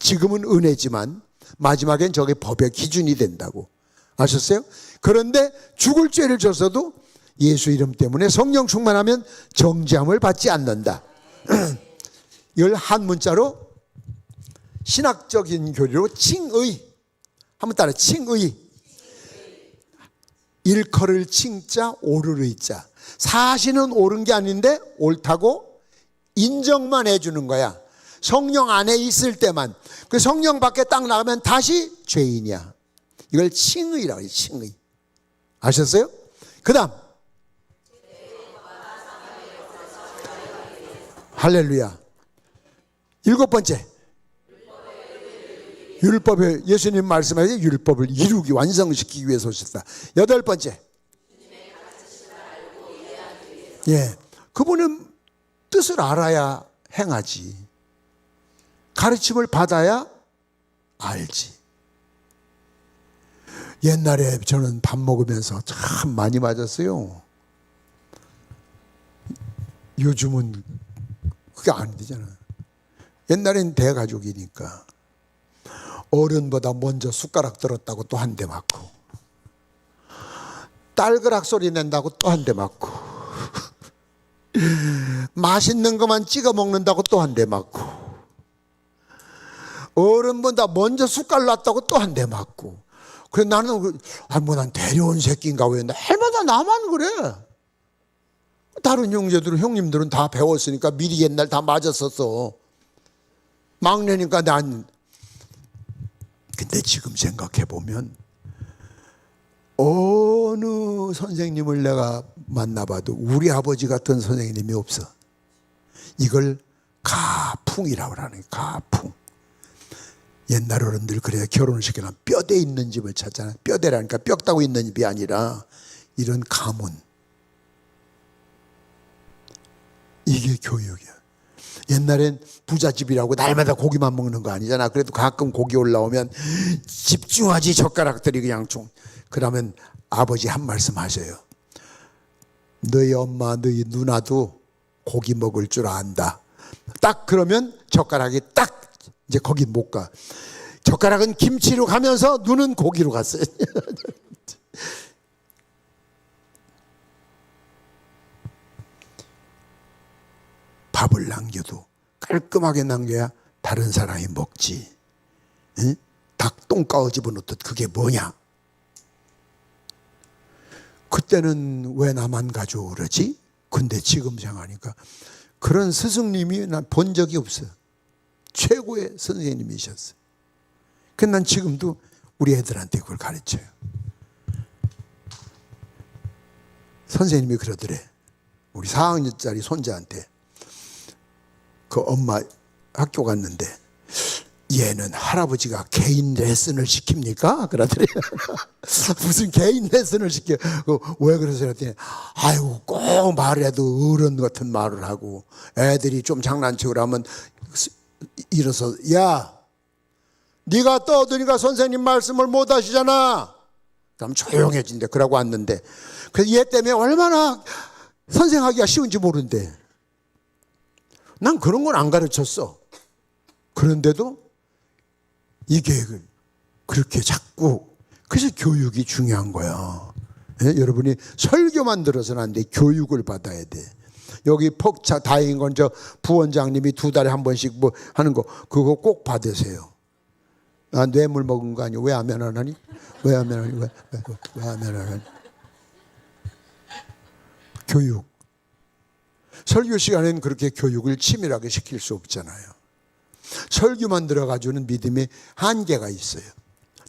지금은 은혜지만 마지막엔 저게 법의 기준이 된다고. 아셨어요? 그런데 죽을 죄를 졌어도 예수 이름 때문에 성령 충만하면 정죄함을 받지 않는다. 이걸 한 문자로 신학적인 교리로 칭의. 한번 따라 칭의. 일컬을 칭자 오를 의자. 사실은 옳은 게 아닌데 옳다고 인정만 해주는 거야. 성령 안에 있을 때만. 그 성령 밖에 딱 나가면 다시 죄인이야. 이걸 칭의라고 해요. 칭의. 아셨어요? 그 다음 할렐루야. 7번째, 율법에 예수님 말씀하신 율법을 이루기 완성시키기 위해서 오셨다. 8번째, 예, 그분은 뜻을 알아야 행하지. 가르침을 받아야 알지. 옛날에 저는 밥 먹으면서 참 많이 맞았어요. 요즘은 그게 안 되잖아. 옛날엔 대가족이니까 어른보다 먼저 숟가락 들었다고 또 한 대 맞고, 딸그락 소리 낸다고 또 한 대 맞고, 맛있는 것만 찍어 먹는다고 또 한 대 맞고, 어른보다 먼저 숟갈 놨다고 또 한 대 맞고. 그래 나는 난 데려온 새끼인가 왜 날마다 나만 그래. 다른 형제들은 형님들은 다 배웠으니까 미리 옛날 다 맞았었어. 막내니까 난. 근데 지금 생각해 보면 어느 선생님을 내가 만나봐도 우리 아버지 같은 선생님이 없어. 이걸 가풍이라고 하는 거예요. 가풍. 옛날 어른들 그래야 결혼시키면 뼈대 있는 집을 찾잖아요. 뼈대라니까 뼈 따고 있는 집이 아니라 이런 가문. 이게 교육이야. 옛날엔 부잣집이라고 날마다 고기만 먹는 거 아니잖아. 그래도 가끔 고기 올라오면 집중하지 젓가락들이 그냥 그러면 아버지 한 말씀 하셔요. 너희 엄마 너희 누나도 고기 먹을 줄 안다. 딱 그러면 젓가락이 딱 이제 거긴 못 가. 젓가락은 김치로 가면서 눈은 고기로 갔어요. 밥을 남겨도 깔끔하게 남겨야 다른 사람이 먹지. 응? 닭 똥가워 집어넣듯 그게 뭐냐? 그때는 왜 나만 가져오 그러지? 근데 지금 생각하니까 그런 스승님이 난 본 적이 없어. 최고의 선생님이셨어. 근데 난 지금도 우리 애들한테 그걸 가르쳐요. 선생님이 그러더래. 우리 4학년짜리 손자한테. 그 엄마 학교 갔는데 얘는 할아버지가 개인 레슨을 시킵니까? 그러더래. 무슨 개인 레슨을 시켜? 왜 그러세요? 그랬더니 아이고 꼭 말해도 어른 같은 말을 하고 애들이 좀 장난치고 그러면 일어서 야 네가 떠드니까 선생님 말씀을 못 하시잖아. 그럼 조용해진대. 그러고 왔는데 그래서 얘 때문에 얼마나 선생하기가 쉬운지 모른대. 난 그런 건 안 가르쳤어. 그런데도 이게 그렇게 자꾸 그래서 교육이 중요한 거야. 예? 여러분이 설교만 들어서는 안 돼. 교육을 받아야 돼. 여기 폭차 다행인 건 저 부원장님이 2달에 한 번씩 뭐 하는 거 그거 꼭 받으세요. 아, 뇌물 먹은 거 아니야? 왜 하면 안 하니? 왜 하면 안 하니? 왜 하면 안 하니? 교육. 설교 시간에는 그렇게 교육을 치밀하게 시킬 수 없잖아요. 설교만 들어가지고는 믿음에 한계가 있어요.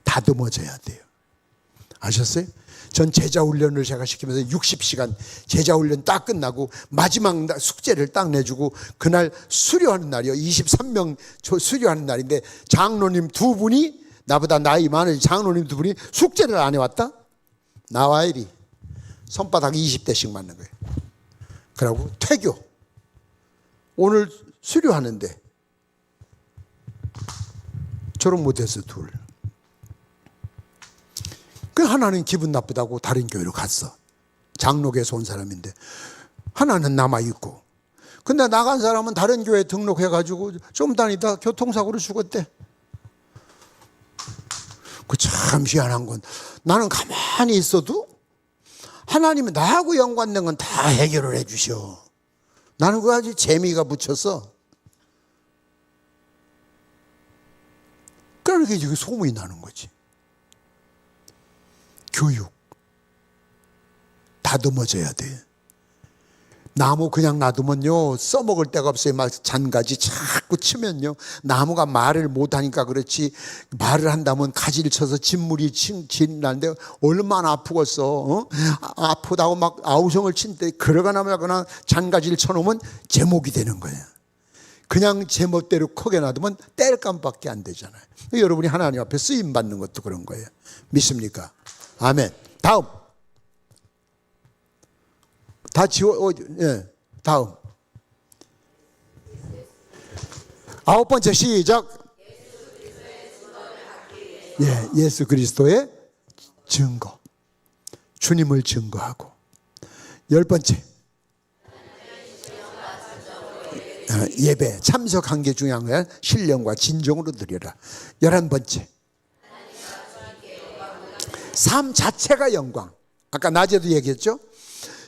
다듬어져야 돼요. 아셨어요? 전 제자훈련을 제가 시키면서 60시간 제자훈련 딱 끝나고 마지막 숙제를 딱 내주고 그날 수료하는 날이요. 23명 수료하는 날인데 장로님 2분이 나보다 나이 많은 장로님 2분이 숙제를 안 해왔다? 나와 이리 손바닥 20대씩 맞는 거예요. 그러고 퇴교. 오늘 수료하는데 졸업 못해서 2. 그 하나는 기분 나쁘다고 다른 교회로 갔어. 장로교에서 온 사람인데 하나는 남아있고. 근데 나간 사람은 다른 교회에 등록해가지고 좀 다니다 교통사고로 죽었대. 참 희한한 건 나는 가만히 있어도 하나님이 나하고 연관된 건 다 해결을 해 주셔. 나는 그거 아주 재미가 붙였어. 그러니까 이게 소문이 나는 거지. 교육 다듬어져야 돼. 나무 그냥 놔두면요 써먹을 데가 없어요. 막 잔가지 자꾸 치면요 나무가 말을 못하니까 그렇지, 말을 한다면 가지를 쳐서 진물이 진나는데 얼마나 아프겠어. 어? 아프다고 막 아우성을 친데 그러거나 말거나 잔가지를 쳐놓으면 제목이 되는 거예요. 그냥 제멋대로 크게 놔두면 뗄감밖에 안 되잖아요. 여러분이 하나님 앞에 쓰임 받는 것도 그런 거예요. 믿습니까? 아멘. 다음. 다 지워. 예. 다음. 9번째 시작. 예, 예수 그리스도의 증거. 주님을 증거하고. 10번째. 예배 참석한 게 중요한 거야. 신령과 진정으로 드려라. 11번째. 삶 자체가 영광. 아까 낮에도 얘기했죠.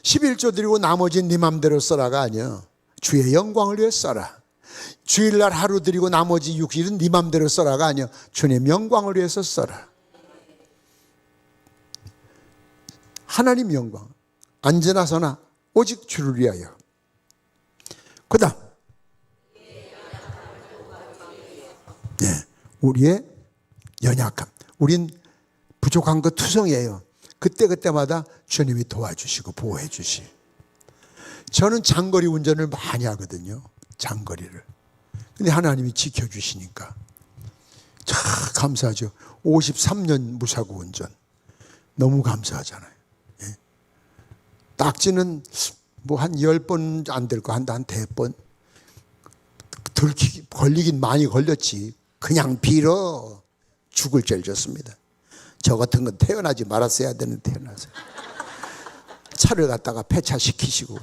11조 드리고 나머지는 네 맘대로 써라가 아니야. 주의 영광을 위해 써라. 주일날 하루 드리고 나머지 6일은 네 맘대로 써라가 아니야. 주님 영광을 위해서 써라. 하나님 영광. 언제나 서나 오직 주를 위하여. 그 다음. 네, 우리의 연약함. 우린 부족한 거 투성이에요. 그때마다 주님이 도와주시고 보호해 주시. 저는 장거리 운전을 많이 하거든요. 장거리를. 근데 하나님이 지켜주시니까 참 감사하죠. 53년 무사고 운전. 너무 감사하잖아요. 예. 딱지는 뭐 한 10번 안 될 거, 한 4번. 걸리긴 많이 걸렸지. 그냥 빌어 죽을 죄를 졌습니다. 저 같은 건 태어나지 말았어야 되는데 태어나서 차를 갖다가 폐차시키시고.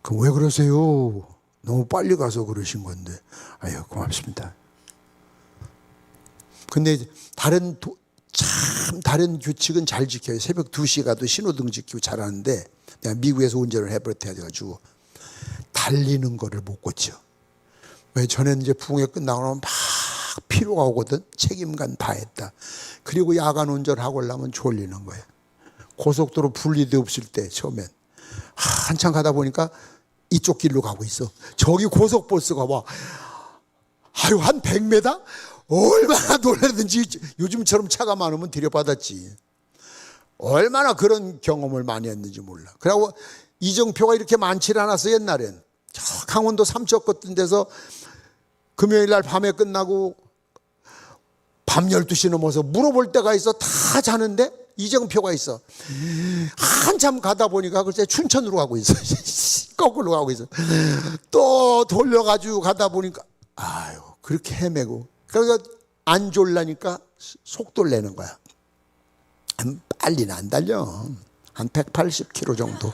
그 왜 그러세요? 너무 빨리 가서 그러신 건데. 아유 고맙습니다. 근데 다른 규칙은 잘 지켜요. 새벽 2시에 가도 신호등 지키고 잘하는데 내가 미국에서 운전을 해버려가지고 달리는 거를 못 고쳐. 왜 전에는 이제 부흥회 끝나고 나면 막 피로가 오거든. 책임감 다 했다. 그리고 야간 운전하고 오려면 졸리는 거예요. 고속도로 분리대 없을 때 처음엔 한참 가다 보니까 이쪽 길로 가고 있어. 저기 고속버스가 와. 아유 한 100m? 얼마나 놀라든지. 요즘처럼 차가 많으면 들여받았지. 얼마나 그런 경험을 많이 했는지 몰라. 그리고 이정표가 이렇게 많지 않았어 옛날엔. 저 강원도 삼척 같은 데서 금요일 날 밤에 끝나고 밤 12시 넘어서 물어볼 때가 있어. 다 자는데 이정표가 있어. 한참 가다 보니까 글쎄 춘천으로 가고 있어. 거꾸로 가고 있어. 또 돌려가지고 가다 보니까 아유 그렇게 헤매고. 그래서 안 졸라니까 속도를 내는 거야. 빨리는 안 달려. 한 180km 정도.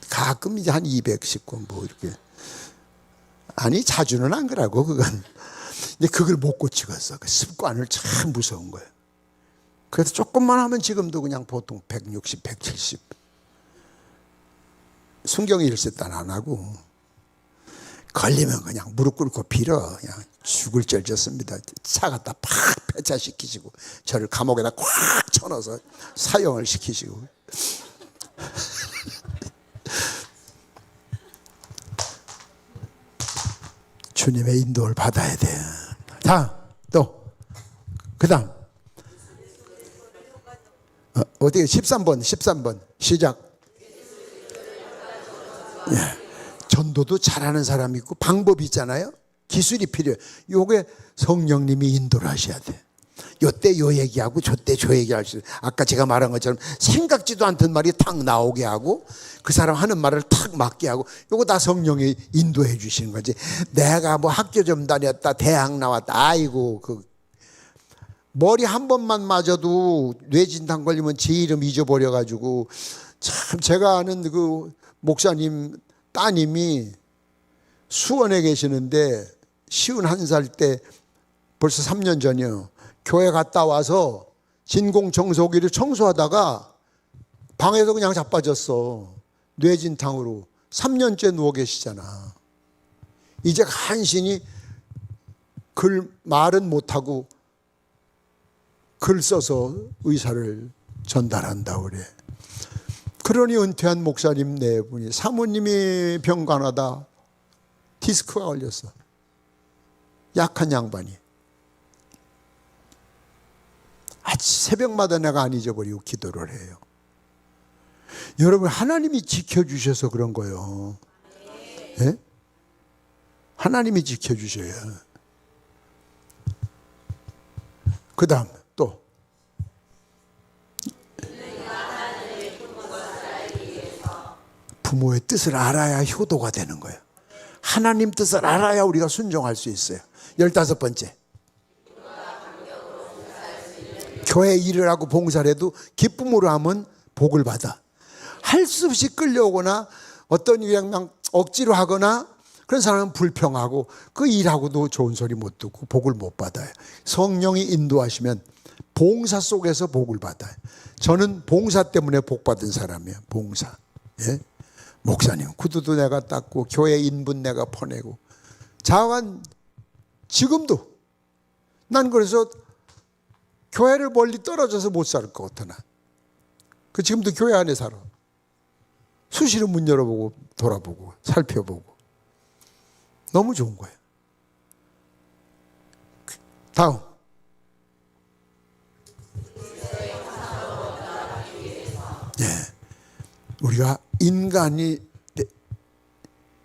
가끔 이제 한 219 뭐 이렇게. 아니 자주는 안 그러고 그건. 근데 그걸 못 고치겠어. 그 습관을 참 무서운 거예요. 그래서 조금만 하면 지금도 그냥 보통 160, 170. 순경이 일세 딴 안 하고. 걸리면 그냥 무릎 꿇고 빌어. 그냥 죽을 죄를 졌습니다. 차 갖다 팍 폐차시키시고 저를 감옥에다 꽉 쳐넣어서 사형을 시키시고. 주님의 인도를 받아야 돼. 자, 또 그 다음 어떻게 13번 시작. 예. 전도도 잘하는 사람이 있고 방법이 있잖아요. 기술이 필요해요. 요게 성령님이 인도를 하셔야 돼. 요때 요 얘기하고 저때 저 얘기할 수. 아까 제가 말한 것처럼 생각지도 않던 말이 탁 나오게 하고 그 사람 하는 말을 탁 맞게 하고. 요거 다 성령이 인도해 주시는 거지. 내가 뭐 학교 좀 다녔다 대학 나왔다 아이고 그 머리 한 번만 맞아도 뇌진탕 걸리면 제 이름 잊어버려 가지고. 참 제가 아는 그 목사님 따님이 수원에 계시는데 51살 때 벌써 3년 전이요. 교회 갔다 와서 진공청소기를 청소하다가 방에서 그냥 자빠졌어. 뇌진탕으로. 3년째 누워 계시잖아. 이제 간신히 말은 못하고 글 써서 의사를 전달한다고 그래. 그러니 은퇴한 목사님 네 분이, 사모님이 병간하다 디스크가 걸렸어. 약한 양반이. 새벽마다 내가 안 잊어버리고 기도를 해요. 여러분, 하나님이 지켜주셔서 그런 거예요. 예? 하나님이 지켜주셔요. 그 다음 또 부모의 뜻을 알아야 효도가 되는 거예요. 하나님 뜻을 알아야 우리가 순종할 수 있어요. 15번째, 교회 일을 하고 봉사를 해도 기쁨으로 하면 복을 받아. 할 수 없이 끌려오거나 어떤 그냥 억지로 하거나 그런 사람은 불평하고 그 일하고도 좋은 소리 못 듣고 복을 못 받아요. 성령이 인도하시면 봉사 속에서 복을 받아요. 저는 봉사 때문에 복 받은 사람이에요. 봉사. 예? 목사님 구두도 내가 닦고 교회 인분 내가 퍼내고 자완. 지금도 난 그래서 교회를 멀리 떨어져서 못 살 것 같아. 나 그 지금도 교회 안에 살아. 수시로 문 열어보고 돌아보고 살펴보고 너무 좋은 거예요. 다음, 예, 우리가 인간이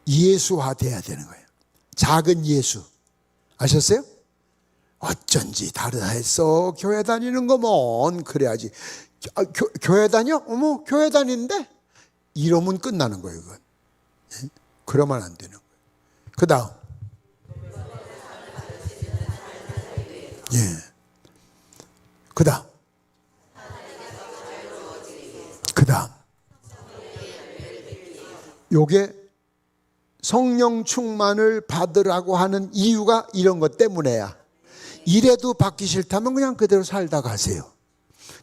예수화돼야 되는 거예요. 작은 예수 아셨어요? 어쩐지 다르다 했어. 교회 다니는 거면 그래야지. 교회 다녀? 어머, 교회 다니는데? 이러면 끝나는 거예요. 그건. 예? 그러면 안 되는 거예요. 그 다음, 예, 그 다음, 요게 성령 충만을 받으라고 하는 이유가 이런 것 때문에야. 이래도 받기 싫다면 그냥 그대로 살다 가세요.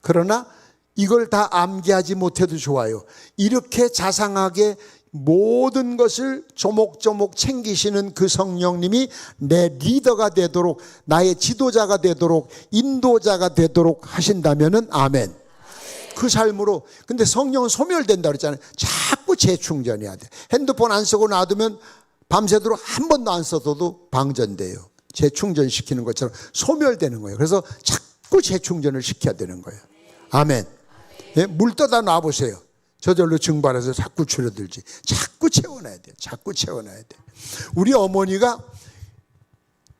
그러나 이걸 다 암기하지 못해도 좋아요. 이렇게 자상하게 모든 것을 조목조목 챙기시는 그 성령님이 내 리더가 되도록, 나의 지도자가 되도록, 인도자가 되도록 하신다면은 아멘. 그 삶으로. 근데 성령은 소멸된다 그랬잖아요. 자꾸 재충전해야 돼. 핸드폰 안 쓰고 놔두면 밤새도록 한 번도 안 써도 방전돼요. 재충전시키는 것처럼 소멸되는 거예요. 그래서 자꾸 재충전을 시켜야 되는 거예요. 아멘. 예? 물 떠다 놔보세요. 저절로 증발해서 자꾸 줄어들지. 자꾸 채워놔야 돼. 자꾸 채워놔야 돼. 우리 어머니가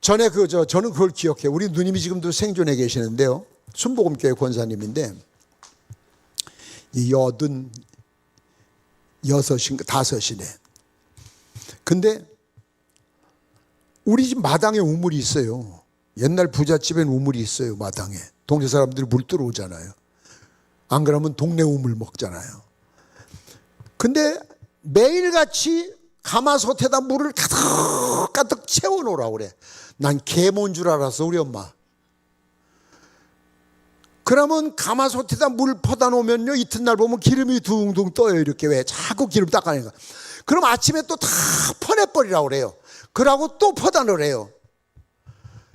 전에 저는 그걸 기억해요. 우리 누님이 지금도 생존해 계시는데요. 순복음교회 권사님인데 86인가 5이네. 근데 우리 집 마당에 우물이 있어요. 옛날 부잣집엔 우물이 있어요. 마당에. 동네 사람들이 물 들어오잖아요. 안 그러면 동네 우물 먹잖아요. 근데 매일같이 가마솥에다 물을 가득 채워놓으라고 그래. 난 개몬 줄 알았어, 우리 엄마. 그러면 가마솥에다 물 퍼다 놓으면요, 이튿날 보면 기름이 둥둥 떠요. 이렇게. 왜? 자꾸 기름 닦아내니까. 그럼 아침에 또 다 퍼내버리라고 그래요. 그러고 또 퍼다 놓으래요.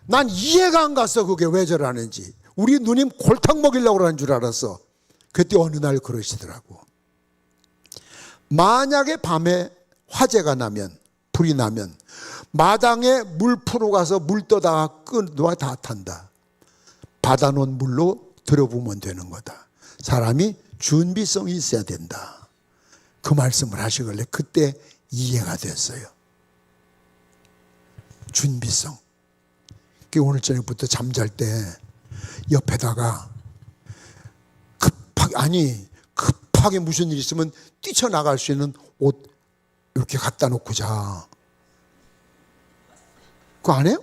난 이해가 안 갔어. 그게 왜 저러는지. 우리 누님 골탕 먹이려고 그러는 줄 알았어. 그때 어느 날 그러시더라고. 만약에 밤에 화재가 나면, 불이 나면 마당에 물 풀어 가서 물 떠다가 끄놓아 다 탄다. 받아놓은 물로 들어보면 되는 거다. 사람이 준비성이 있어야 된다. 그 말씀을 하시길래 그때 이해가 됐어요. 준비성. 오늘 저녁부터 잠잘 때 옆에다가 급하게 무슨 일 있으면 뛰쳐나갈 수 있는 옷 이렇게 갖다 놓고 자. 그거 안 해요?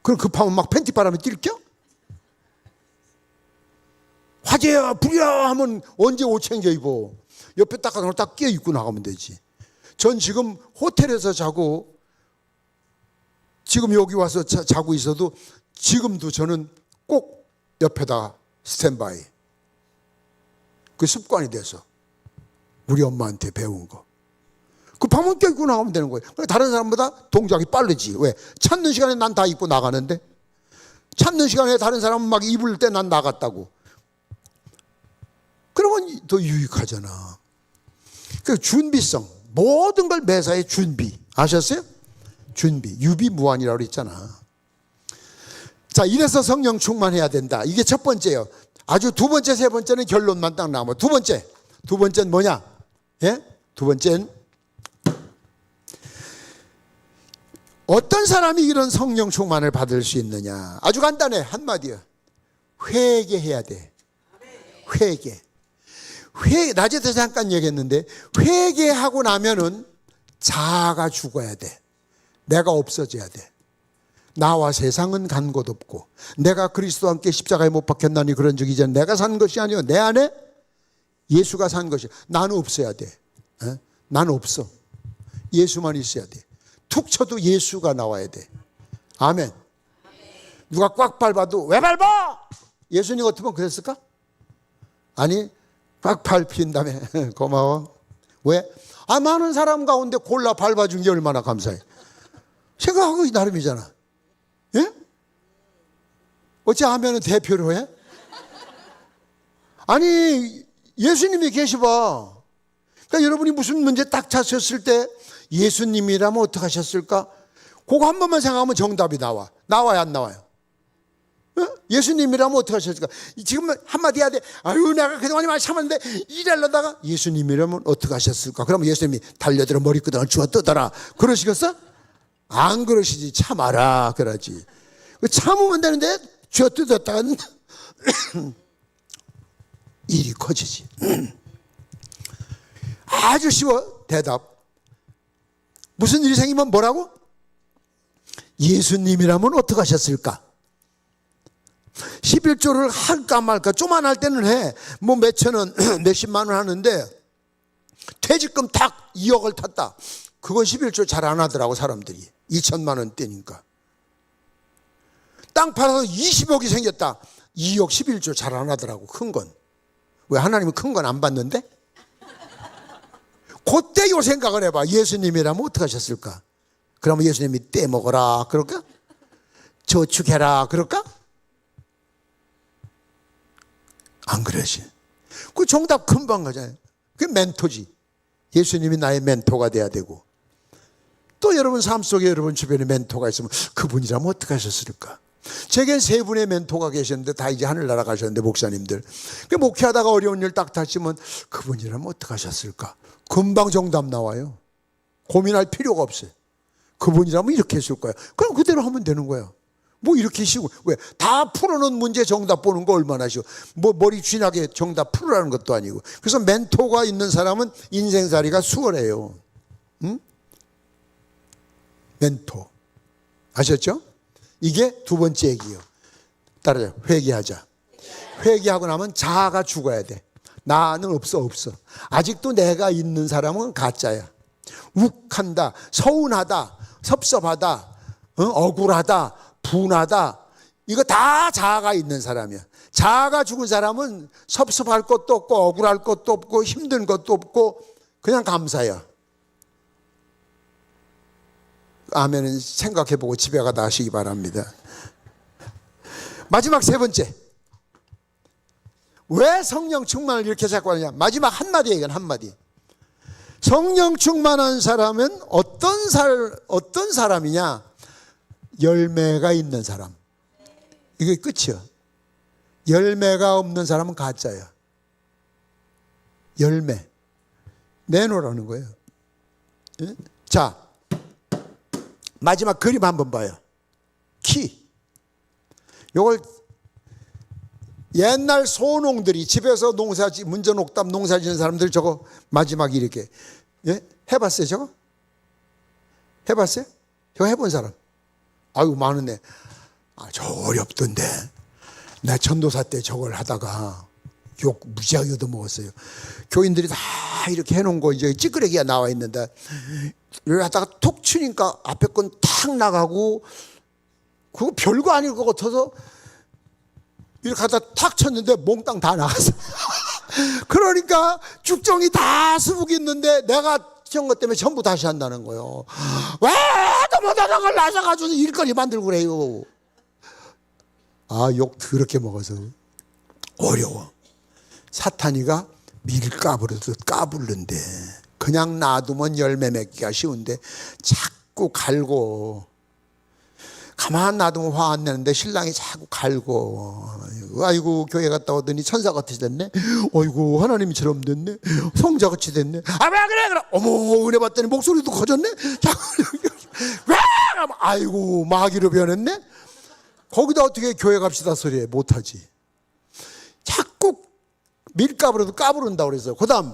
그럼 급하면 막 팬티 바람에 뛸겨? 화재야 불이야 하면 언제 옷 챙겨 입어? 옆에 딱 끼어 입고 나가면 되지. 전 지금 호텔에서 자고 지금 여기 와서 자고 있어도 지금도 저는 꼭 옆에다 스탠바이. 그 습관이 돼서 우리 엄마한테 배운 거. 그 방문 껴입고 나가면 되는 거예요. 다른 사람보다 동작이 빠르지. 왜? 찾는 시간에 난 다 입고 나가는데, 찾는 시간에 다른 사람은 막 입을 때 난 나갔다고. 그러면 더 유익하잖아. 그 준비성, 모든 걸 매사에 준비. 아셨어요? 준비, 유비무환이라고 그랬잖아. 자, 이래서 성령 충만해야 된다. 이게 첫 번째예요. 아주 두 번째, 세 번째는 결론만 딱 나오면. 두 번째는 뭐냐? 예? 두 번째는 어떤 사람이 이런 성령 충만을 받을 수 있느냐? 아주 간단해. 한마디요. 회개해야 돼. 회개. 낮에도 잠깐 얘기했는데, 회개하고 나면은 자아가 죽어야 돼. 내가 없어져야 돼. 나와 세상은 간 곳 없고, 내가 그리스도와 함께 십자가에 못 박혔나니 그런 적 이제 내가 산 것이 아니요 내 안에 예수가 산 것이. 나는 없어야 돼. 나는 없어. 예수만 있어야 돼. 툭 쳐도 예수가 나와야 돼. 아멘. 누가 꽉 밟아도 왜 밟아? 예수님 같으면 그랬을까? 아니, 꽉 밟힌 다음에 고마워. 왜? 많은 사람 가운데 골라 밟아준 게 얼마나 감사해. 생각하고 나름이잖아. 예? 어찌 하면은 대표로 해? 아니, 예수님이 계시봐. 그러니까 여러분이 무슨 문제 딱 찾으셨을 때 예수님이라면 어떻게 하셨을까? 그거 한 번만 생각하면 정답이 나와. 나와요, 안 나와요? 예수님이라면 어떻게 하셨을까? 지금 한마디 해야 돼. 아유, 내가 그동안 많이 참았는데 이래려다가 예수님이라면 어떻게 하셨을까? 그러면 예수님이 달려들어 머리끄덩을 주워 뜨더라. 그러시겠어? 안 그러시지. 참아라. 그러지. 참으면 되는데 쥐어 뜯었다가는 일이 커지지. 아주 쉬워. 대답. 무슨 일이 생기면 뭐라고? 예수님이라면 어떻게 하셨을까? 11조를 할까 말까. 좀만 할 때는 해. 뭐 몇천 원, 몇십만 원 하는데 퇴직금 딱 2억을 탔다. 그건 11조 잘 안 하더라고, 사람들이. 2천만 원대니까. 땅 팔아서 20억이 생겼다. 2억 11조 잘 안 하더라고, 큰 건. 왜? 하나님은 큰 건 안 받는데? 그때 요 생각을 해봐. 예수님이라면 어떻게 하셨을까? 그러면 예수님이 떼먹어라 그럴까? 저축해라 그럴까? 안 그러지. 그 정답 금방 가잖아요. 그게 멘토지. 예수님이 나의 멘토가 돼야 되고, 또 여러분 삶 속에 여러분 주변에 멘토가 있으면 그분이라면 어떻게 하셨을까? 제겐 세 분의 멘토가 계셨는데 다 이제 하늘나라 가셨는데, 목사님들. 그 목회하다가 어려운 일 딱 닥치면 그분이라면 어떻게 하셨을까? 금방 정답 나와요. 고민할 필요가 없어요. 그분이라면 이렇게 했을 거야. 그럼 그대로 하면 되는 거야. 뭐 이렇게 쉬고. 왜? 다 풀어놓은 문제 정답 보는 거 얼마나 쉬워. 뭐 머리 쥐나게 정답 풀으라는 것도 아니고. 그래서 멘토가 있는 사람은 인생살이가 수월해요. 응? 멘토. 아셨죠? 이게 두 번째 얘기예요. 따라서 회개하자. 회개하고 나면 자아가 죽어야 돼. 나는 없어. 아직도 내가 있는 사람은 가짜야. 욱한다, 서운하다, 섭섭하다, 억울하다, 분하다. 이거 다 자아가 있는 사람이야. 자아가 죽은 사람은 섭섭할 것도 없고 억울할 것도 없고 힘든 것도 없고 그냥 감사야. 아멘은 생각해보고 집에 가다 하시기 바랍니다. 마지막 세 번째. 왜 성령 충만을 이렇게 자꾸 하느냐? 마지막 한마디 얘기는 한마디. 성령 충만한 사람은 어떤 사람이냐? 열매가 있는 사람. 이게 끝이야. 열매가 없는 사람은 가짜야. 열매. 내놓으라는 거예요. 예? 자, 마지막 그림 한번 봐요. 키. 요걸 옛날 소농들이 집에서 문전옥답 농사 지는 사람들 저거 마지막에 이렇게, 예? 해봤어요 저거? 해봤어요? 저거 해본 사람? 아유 많으네. 저 어렵던데. 나 전도사 때 저걸 하다가 욕 무지하게 얻어먹었어요. 교인들이 다 이렇게 해놓은 거 이제 찌끄레기가 나와 있는데 이걸 하다가 톡 치니까 앞에 건 다 탁 나가고 그거 별거 아닐 것 같아서 이렇게 하다 탁 쳤는데 몽땅 다 나갔어. 그러니까 죽정이 다 수북이 있는데 내가 친 것 때문에 전부 다시 한다는 거예요. 왜 못하는 걸 나서가지고 일거리 만들고 그래요. 아, 욕 더럽게 먹어서 어려워. 사탄이가 밀가부르듯 까불는데 그냥 놔두면 열매 맺기가 쉬운데 자꾸 갈고, 가만 놔두면 화 안 내는데 신랑이 자꾸 갈고, 아이고 교회 갔다 오더니 천사같이 됐네, 아이고 하나님처럼 됐네, 성자같이 됐네, 아 왜 그래 그래, 어머 은혜 받더니 목소리도 커졌네, 왜 아이고 마귀로 변했네. 거기다 어떻게 교회 갑시다 소리해, 못하지. 자꾸 밀가부르도 까부른다고 그래서. 그 다음,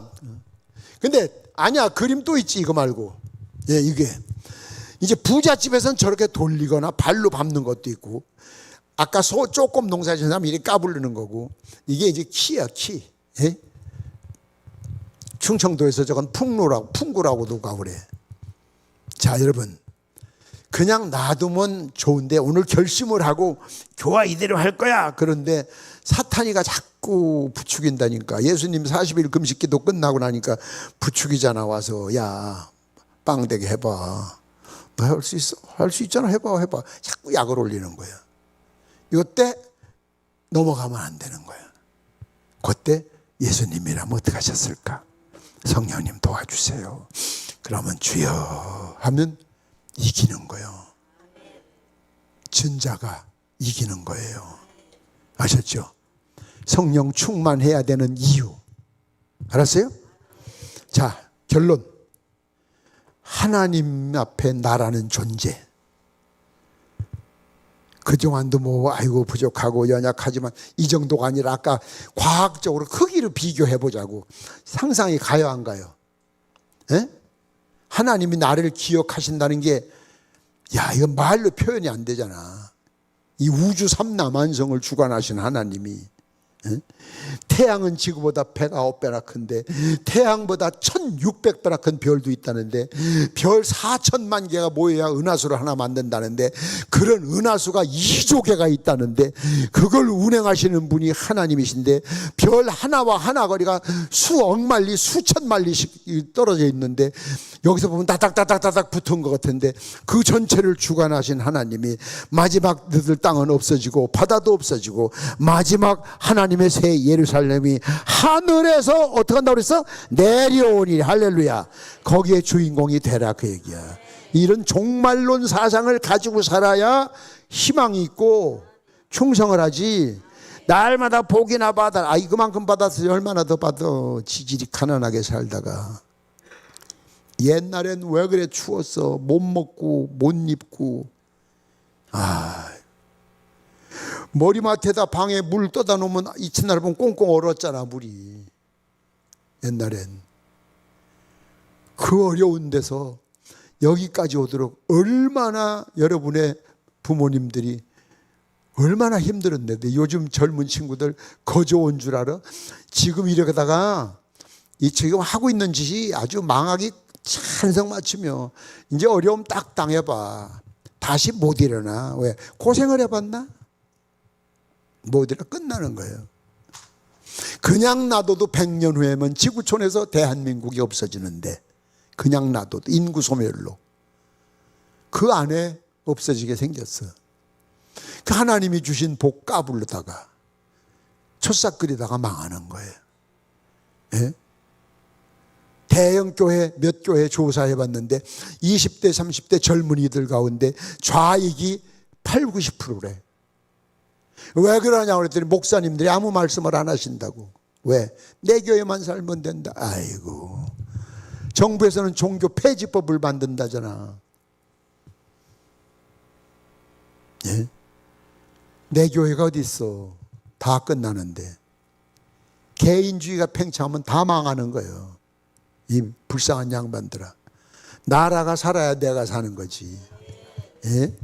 근데 아니야, 그림 또 있지. 이거 말고, 예, 이게 이제 부잣집에서는 저렇게 돌리거나 발로 밟는 것도 있고, 아까 조금 농사지은 사람 이렇게 까부르는 거고, 이게 이제 키야, 키. 예? 충청도에서 저건 풍구라고도 가고 그래. 자, 여러분, 그냥 놔두면 좋은데 오늘 결심을 하고 교화 이대로 할 거야. 그런데 사탄이가 자꾸 부추긴다니까. 예수님 40일 금식기도 끝나고 나니까 부추기잖아. 와서 야 빵되게 해봐. 너 할 수 있어? 할 수 있잖아. 해봐. 자꾸 약을 올리는 거야. 이때 넘어가면 안 되는 거야. 그때 예수님이라면 어떻게 하셨을까? 성령님 도와주세요. 그러면 주여 하면 이기는 거예요. 전자가 이기는 거예요. 아셨죠? 성령 충만해야 되는 이유 알았어요? 자, 결론. 하나님 앞에 나라는 존재, 그동안도 뭐 아이고 부족하고 연약하지만 이 정도가 아니라 아까 과학적으로 크기로 비교해 보자고. 상상이 가요 안 가요? 에? 하나님이 나를 기억하신다는 게, 야, 이건 말로 표현이 안 되잖아. 이 우주 삼라만성을 주관하신 하나님이, 에? 태양은 지구보다 109배나 큰데 태양보다 1600배나 큰 별도 있다는데, 별 4천만 개가 모여야 은하수를 하나 만든다는데, 그런 은하수가 2조 개가 있다는데, 그걸 운행하시는 분이 하나님이신데, 별 하나와 하나 거리가 수억 마일리 수천 마일리씩 떨어져 있는데, 여기서 보면 다닥다닥다닥 붙은 것 같은데, 그 전체를 주관하신 하나님이 마지막 너들 땅은 없어지고 바다도 없어지고 마지막 하나님의 새 예루살렘이 하늘에서 어떻게 한다고 그랬어? 내려오니. 할렐루야. 거기에 주인공이 되라, 그 얘기야. 이런 종말론 사상을 가지고 살아야 희망이 있고 충성을 하지. 날마다 복이나 받아. 아, 이만큼 받았으니 얼마나 더 받아. 지질이 가난하게 살다가. 옛날엔 왜 그래 추웠어. 못 먹고 못 입고. 아, 머리맡에다 방에 물 떠다 놓으면 이튿날 보면 꽁꽁 얼었잖아, 물이. 옛날엔. 그 어려운 데서 여기까지 오도록 얼마나 여러분의 부모님들이 얼마나 힘들었는데, 요즘 젊은 친구들 거저 온 줄 알아? 지금 이러다가 이 지금 하고 있는 짓이 아주 망하기 찬성 맞추며 이제 어려움 딱 당해봐. 다시 못 일어나. 왜? 고생을 해봤나? 못 일어나. 끝나는 거예요. 그냥 놔둬도 100년 후에는 지구촌에서 대한민국이 없어지는데, 그냥 놔둬도 인구 소멸로 그 안에 없어지게 생겼어. 그 하나님이 주신 복 까불르다가 초싹거리다가 망하는 거예요. 예? 대형 교회 몇 교회 조사해봤는데 20대 30대 젊은이들 가운데 좌익이 8, 90%래. 왜 그러냐고 그랬더니 목사님들이 아무 말씀을 안 하신다고. 왜? 내 교회만 살면 된다. 아이고, 정부에서는 종교 폐지법을 만든다잖아. 예? 내 교회가 어디 있어. 다 끝나는데. 개인주의가 팽창하면 다 망하는 거예요. 이 불쌍한 양반들아. 나라가 살아야 내가 사는 거지. 예?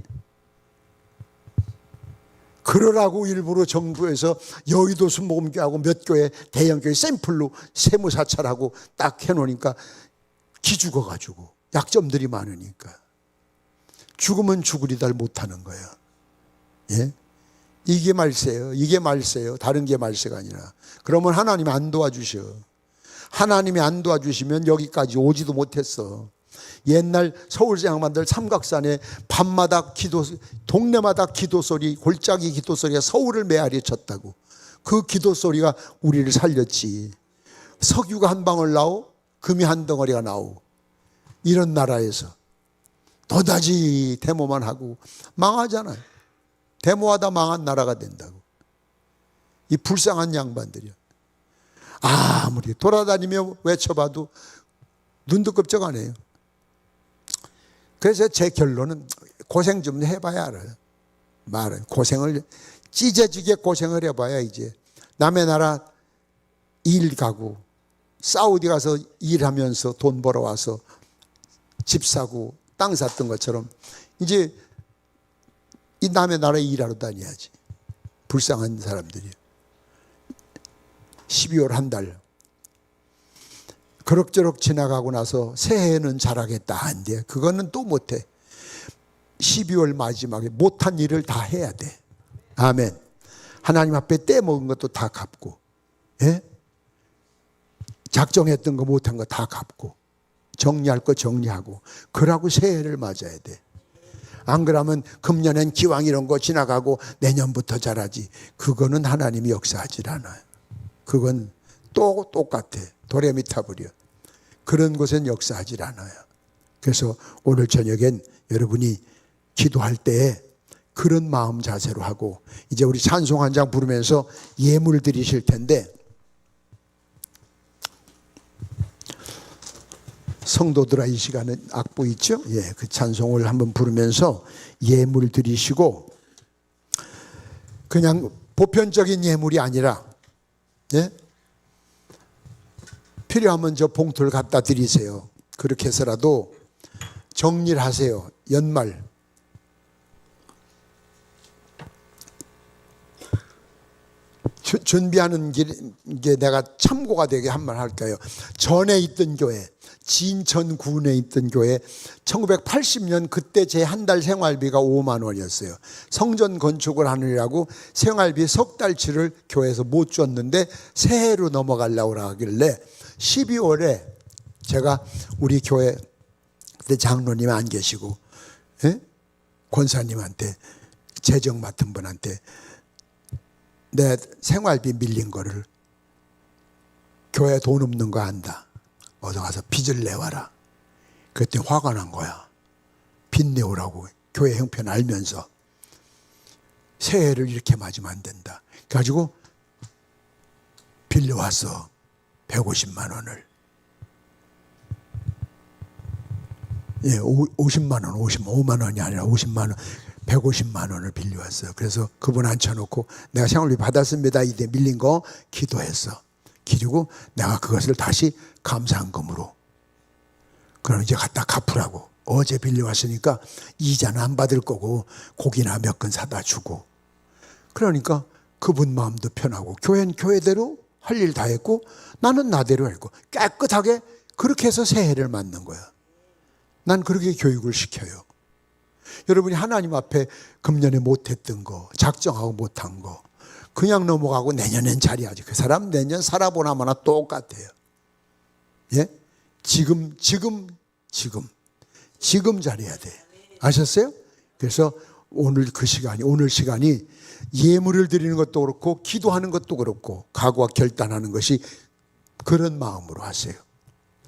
그러라고 일부러 정부에서 여의도 순복음교회하고 몇 교회 대형 교회 샘플로 세무사찰하고 딱 해놓으니까 기죽어가지고, 약점들이 많으니까. 죽으면 죽으리달 못하는 거예요. 예? 이게 말세예요. 이게 말세예요. 다른 게 말세가 아니라. 그러면 하나님이 안 도와주셔. 하나님이 안 도와주시면 여기까지 오지도 못했어. 옛날 서울시 양반들 삼각산에 밤마다 동네마다 기도 소리, 골짜기 기도 소리가 서울을 메아리 쳤다고. 그 기도 소리가 우리를 살렸지. 석유가 한 방울 나오, 금이 한 덩어리가 나오. 이런 나라에서 도다지 데모만 하고 망하잖아요. 데모하다 망한 나라가 된다고. 이 불쌍한 양반들이요. 아무리 돌아다니며 외쳐봐도 눈도 끔찍 안 해요. 그래서 제 결론은 고생 좀 해봐야 알아요. 말은 고생을 찢어지게 고생을 해봐야 이제 남의 나라 일 가고 사우디 가서 일하면서 돈 벌어와서 집 사고 땅 샀던 것처럼 이제 이 남의 나라에 일하러 다녀야지. 불쌍한 사람들이 12월 한 달 그럭저럭 지나가고 나서 새해에는 잘하겠다 안 돼. 그거는 또 못해. 12월 마지막에 못한 일을 다 해야 돼. 아멘. 하나님 앞에 떼먹은 것도 다 갚고, 예? 작정했던 거 못한 거 다 갚고, 정리할 거 정리하고, 그러고 새해를 맞아야 돼. 안 그러면 금년엔 기왕 이런 거 지나가고 내년부터 잘하지. 그거는 하나님이 역사하질 않아요. 그건 또 똑같아. 도레미타불이요. 그런 곳엔 역사하질 않아요. 그래서 오늘 저녁엔 여러분이 기도할 때에 그런 마음 자세로 하고, 이제 우리 찬송 한 장 부르면서 예물 드리실 텐데, 성도들아 이 시간에 악보 있죠? 예, 그 찬송을 한번 부르면서 예물 드리시고, 그냥 보편적인 예물이 아니라, 예? 필요하면 저 봉투를 갖다 드리세요. 그렇게 해서라도 정리를 하세요. 연말 준비하는 게 내가 참고가 되게 한 말 할까요? 전에 있던 교회, 진천군에 있던 교회 1980년 그때 제 한 달 생활비가 5만 원이었어요. 성전 건축을 하느라고 생활비 석 달치를 교회에서 못 줬는데 새해로 넘어가려고 하길래 12월에 제가 우리 교회 그때 장로님 안 계시고, 예? 권사님한테, 재정 맡은 분한테 내 생활비 밀린 거를 교회 돈 없는 거 안다. 어디 가서 빚을 내와라. 그때 화가 난 거야. 빚 내오라고. 교회 형편 알면서. 새해를 이렇게 맞으면 안 된다. 그래가지고 빌려왔어. 150만 원을. 예, 50만 원, 5만 원이 아니라 50만 원. 150만 원을 빌려왔어요. 그래서 그분 앉혀놓고 내가 생활비 받았습니다. 이때 밀린 거 기도했어. 그리고 내가 그것을 다시 감사한금으로, 그럼 이제 갖다 갚으라고. 어제 빌려왔으니까 이자는 안 받을 거고 고기나 몇 근 사다 주고. 그러니까 그분 마음도 편하고, 교회는 교회대로 할 일 다 했고 나는 나대로 했고, 깨끗하게 그렇게 해서 새해를 맞는 거야. 난 그렇게 교육을 시켜요. 여러분이 하나님 앞에 금년에 못했던 거, 작정하고 못한 거 그냥 넘어가고 내년엔 잘해야지. 그 사람 내년 살아보나 마나 똑같아요. 예? 지금 잘해야 돼. 아셨어요? 그래서 오늘 시간이 예물을 드리는 것도 그렇고 기도하는 것도 그렇고 각오와 결단하는 것이, 그런 마음으로 하세요.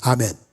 아멘.